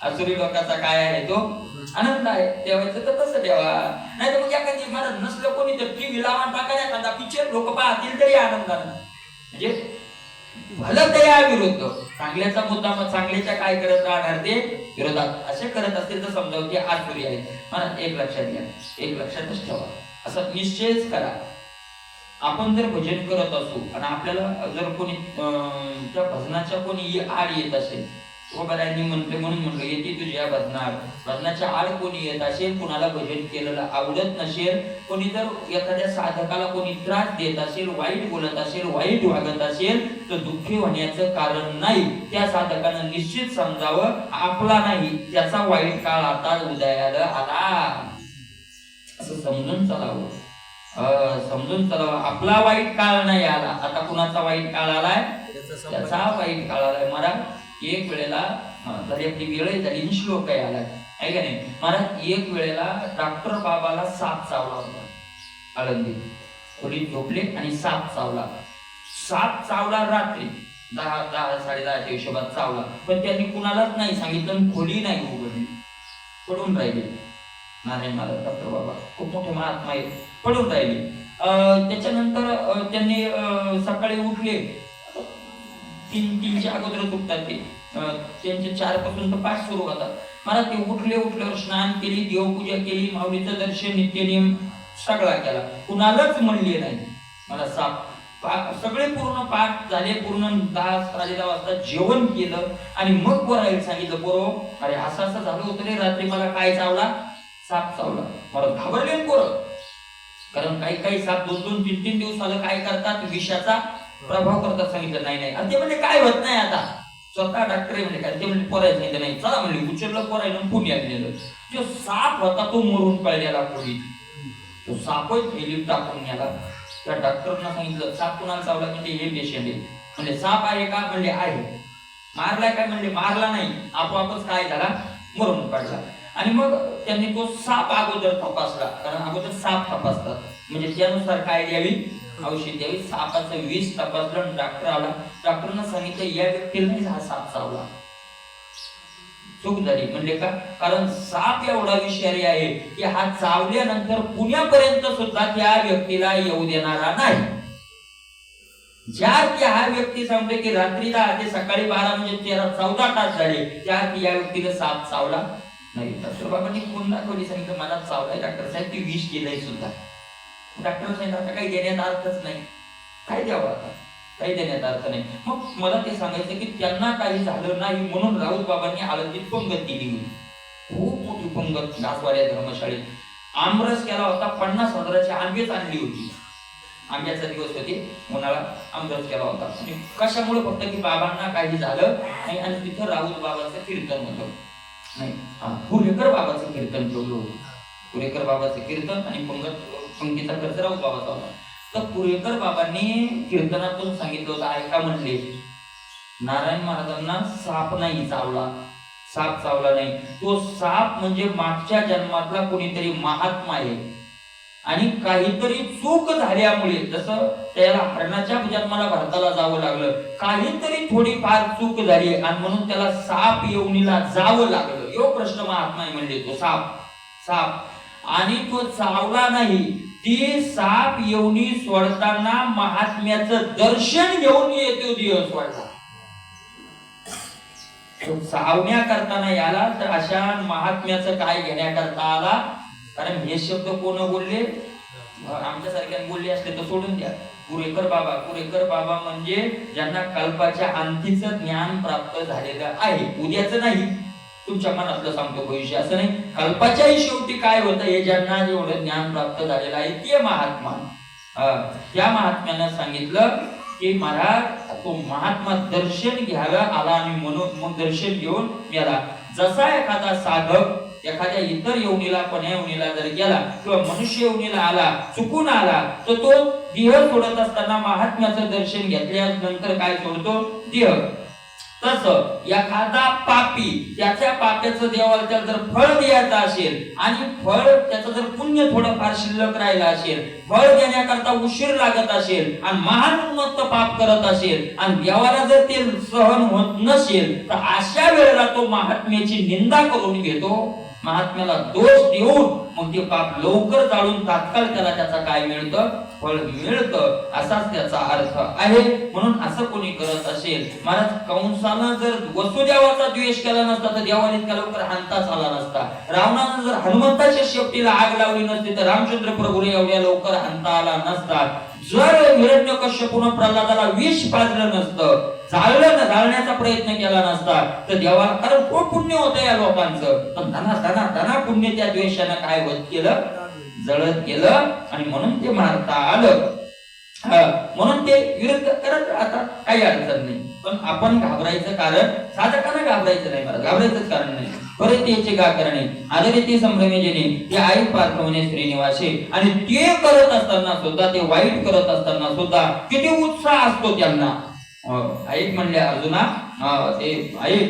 असुरी लोकांचा काय आहे तो आनंद आहे. ठेवायचं तर तसं ठेवा. नाही तर मग एखादी मला नसलं कोणी तर टीव्ही लावा, टाका, एखादा पिक्चर लोक पाहतील तरी आनंदानं. म्हणजे भलं त्या विरुद्ध चांगल्याचा मुद्दा, मग चांगल्याच्या काय करत राहणार ते विरोधात. असे करत असतील तर समजावून ते आसुरी आहे. मला एक लक्षात घ्या, एक लक्षातच ठेवा, असं निश्चयच करा. आपण जर भजन करत असू आणि आपल्याला जर कोणी त्या भजनाच्या कोणी आड येत असेल, वगैरे म्हणते म्हणून म्हणलं येते तुझ्या भजनाच्या आड कोणी येत असेल, कुणाला भजन केलेलं आवडत नसेल, कोणी जर एखाद्या साधकाला कोणी त्रास देत असेल, वाईट बोलत असेल, वाईट वागत असेल, तर दुःखी होण्याचं कारण नाही. त्या साधकानं निश्चित समजावं आपला नाही, त्याचा वाईट काळ आता उदयाला आला, असं समजून चालावं. समजून चालावं, आपला वाईट काळ नाही आला. आता कुणाचा वाईट काळ आलाय, त्याचा वाईट काळ आलाय. मला एक वेळेला आपली वेळ झाली, श्लोक आहे आलाय, आहे का नाही. मला एक वेळेला डॉक्टर बाबाला साप चावला होता आळंदीत. खोलीत झोपले आणि साप चावला रात्री 10 10:30च्या हिशोबात चावला. पण त्यांनी कुणालाच नाही सांगितलं, खोली नाही उघडली, पडून राहिले. नारायण महाराज डॉक्टर बाबा खूप मोठे महात्मा आहेत, पडून राहिले. त्याच्यानंतर त्यांनी सकाळी उठले, 3च्या अगोदर उठतात ते, त्यांचे 4 पासून तर 5 सुरू होतात. मला ते उठल्यावर स्नान केली, देवपूजा केली, माऊलीचं दर्शन, नित्यनियम सगळा केला, कुणालाच म्हणले नाही. मला सगळे पूर्ण पाठ झाले. पूर्ण 10 साडे 10 वाजता जेवण केलं आणि मग बोलायला सांगितलं, बरोबर अरे असं झालं होतं रे रात्री, मला काय चावला, साप चावला. मला घाबरले पोरं, कारण काही साप 2-2, 3-3 दिवसाला काय करतात, विषाचा प्रभाव करतात. सांगितलं नाही. आणि ते म्हणजे काय होत नाही. आता स्वतः डॉक्टर म्हणजे काय ते म्हणजे पोरायला सांगितलं नाही, चला म्हणले उचललं पोरायला पुण्यात नेलं. जो साप होता तो मरून पडलेला खोलीत, तो सापच थैलीत टाकून गेला. त्या डॉक्टरना सांगितलं साप कुणाला चावला, म्हणजे हे पेशंट आहे. म्हणजे साप आहे का, म्हणजे आहे. मारलाय काय, म्हणजे मारला नाही, आपोआपच काय झाला, मरून पडला. आणि मग त्यांनी तो साप अगोदर तपासला, कारण अगोदर साप तपासतात, म्हणजे त्यानुसार काय द्यावी, औषध द्यावी. सापाचं विष तपासलं, डॉक्टर आला. डॉक्टरनं सांगितलं या व्यक्तीला हा साप चावला, चूक झाली. म्हणजे का, कारण साप एवढा विषारी आहे की हा चावल्यानंतर पुण्यापर्यंत सुद्धा त्या व्यक्तीला येऊ देणारा नाही. ज्या हा व्यक्ती सांगतो की रात्री 10 ते सकाळी 12 म्हणजे 13-14 तास झाले, त्या या व्यक्तीला साप चावला नाही. डॉक्टर बाबांनी खून दाखवली, सांगितलं मला चावलाय डॉक्टर साहेब, ती विष केलंय सुद्धा. डॉक्टर सांगितलं आता काही देण्यात अर्थच नाही, काय द्यावं, आता काही देण्यात अर्थ नाही. मग मला ते सांगायचं की त्यांना काही झालं नाही म्हणून राऊत बाबांनी आळंदीत पंगत केली होती, खूप मोठी पंगत, घासवाड्या धर्मशाळेत. आमरस केला होता, 50,000ची आंबेच आणली होती. आंब्याचा दिवस होते, उन्हाळा, आमरस केला होता. आणि कशामुळे, फक्त की बाबांना काही झालं नाही. आणि तिथं राऊत बाबाचं कीर्तन होतं, नाही पुरेकर बाबाचं कीर्तन ठेवलं होतं. पुरेकर बाबाचं कीर्तन आणि पंगतीचा खर्च राऊत बाबाचा होता. तर पुरेकर बाबांनी कीर्तनातून सांगितलं होतं, ऐका म्हणले, नारायण महाराजांना साप नाही चावला, साप चावला नाही. तो साप म्हणजे मागच्या जन्मातला कोणीतरी महात्मा आहे आणि काहीतरी चूक झाल्यामुळे, जसं त्याला हरणाच्या जन्माला भारताला जावं लागलं, काहीतरी थोडीफार चूक झाली आणि म्हणून त्याला साप योनीला जावं लागलं. यो प्रश्न महात्मा म्हणजे तो साप आणि तो चावला नाही. ती साप योनी सोडताना महात्म्याचं दर्शन घेऊन येतो दिवस सोडला. तो चावण्या करताना याला, तर अशा महात्म्याचं काय घेण्याकरता आला. कारण हे शब्द कोण बोलले, आमच्यासारख्या बोलले असले तर सोडून द्या. पुरेकर बाबा म्हणजे ज्यांना कल्पाच्या अंतीचं ज्ञान प्राप्त झालेलं आहे, उद्याचं नाही, तुमच्या मनातलं सांगतो भविष्य, असं नाही. कल्पाच्याही शेवटी काय होतं हे ज्यांना जेवढं ज्ञान प्राप्त झालेलं आहे ते महात्मा. त्या महात्म्यानं सांगितलं की महाराज तो महात्मा दर्शन घ्यायला आला आणि म्हणून मग दर्शन घेऊन गेला. जसा एखादा साधक एखाद्या इतर योनीला पण योनीला जर गेला किंवा मनुष्य योनीला आला, चुकून आला, तर तो देह सोडत असताना महात्म्याचं दर्शन घेतल्यानंतर काय सोडतो? देह. तसं एखादा पापी त्याच्या पाप्याचं देवाला त्याला जर फळ द्यायचं असेल आणि फळ त्याचं जर पुण्य थोडंफार शिल्लक राहिलं असेल, फळ देण्याकरता उशीर लागत असेल आणि महान उन्मत्त पाप करत असेल आणि देवाला जर ते सहन होत नसेल, तर अशा वेळेला तो महात्म्याची निंदा करून घेतो, महात्म्याला दोष देऊन मग ते पाप लवकर जाळून तात्काळ त्याला त्याचा काय मिळतं? फळ मिळतं. असाच त्याचा अर्थ आहे. म्हणून असं कोणी करत असेल, महाराज कंसानं जर वसुदेवाचा द्वेष केला नसता तर देवाने इतका लवकर हाणताच आला नसता. रावणानं जर हनुमंताच्या शेपटीला आग लावली नसती तर रामचंद्र प्रभूने एवढ्या लवकर हाणता आला नसता. जर हिरण्यकश्यपूने प्रल्हादाला विष पाजलं नसतं, जाळण्याचा प्रयत्न केला नसता तर देवाला, कारण खूप पुण्य होतं या लोकांचं, पण धना पुण्य त्या द्वेषानं काय होत केलं? जळत गेलं आणि म्हणून ते मारता आलं. म्हणून ते विरुद्ध करत राहतात, काही अडचण नाही. पण आपण घाबरायचं कारण, साधकांना घाबरायचं नाही, मला घाबरायचंच कारण नाही. परत याचे का करणे आदरिती संभ्रमे जेणे ते आई पार्थवणे श्रीनिवासे, आणि ते करत असताना सुद्धा, ते वाईट करत असताना सुद्धा किती उत्साह असतो त्यांना. ऐक म्हणले अर्जुना, ते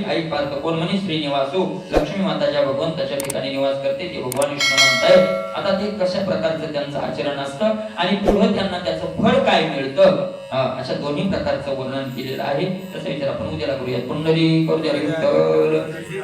ऐक पार्थ कोण म्हणे? श्रीनिवासू, लक्ष्मी माताच्या भगवंताच्या ठिकाणी निवास करते ते भगवान विष्णू म्हणतायत. आता ते कशा प्रकारचं त्यांचं आचरण असतं आणि पुढे त्यांना त्याचं फळ काय मिळतं, अशा दोन्ही प्रकारचं वर्णन केलेलं आहे. तसं विचार आपण उद्याला करूयात. पुंडलिक करू द्या.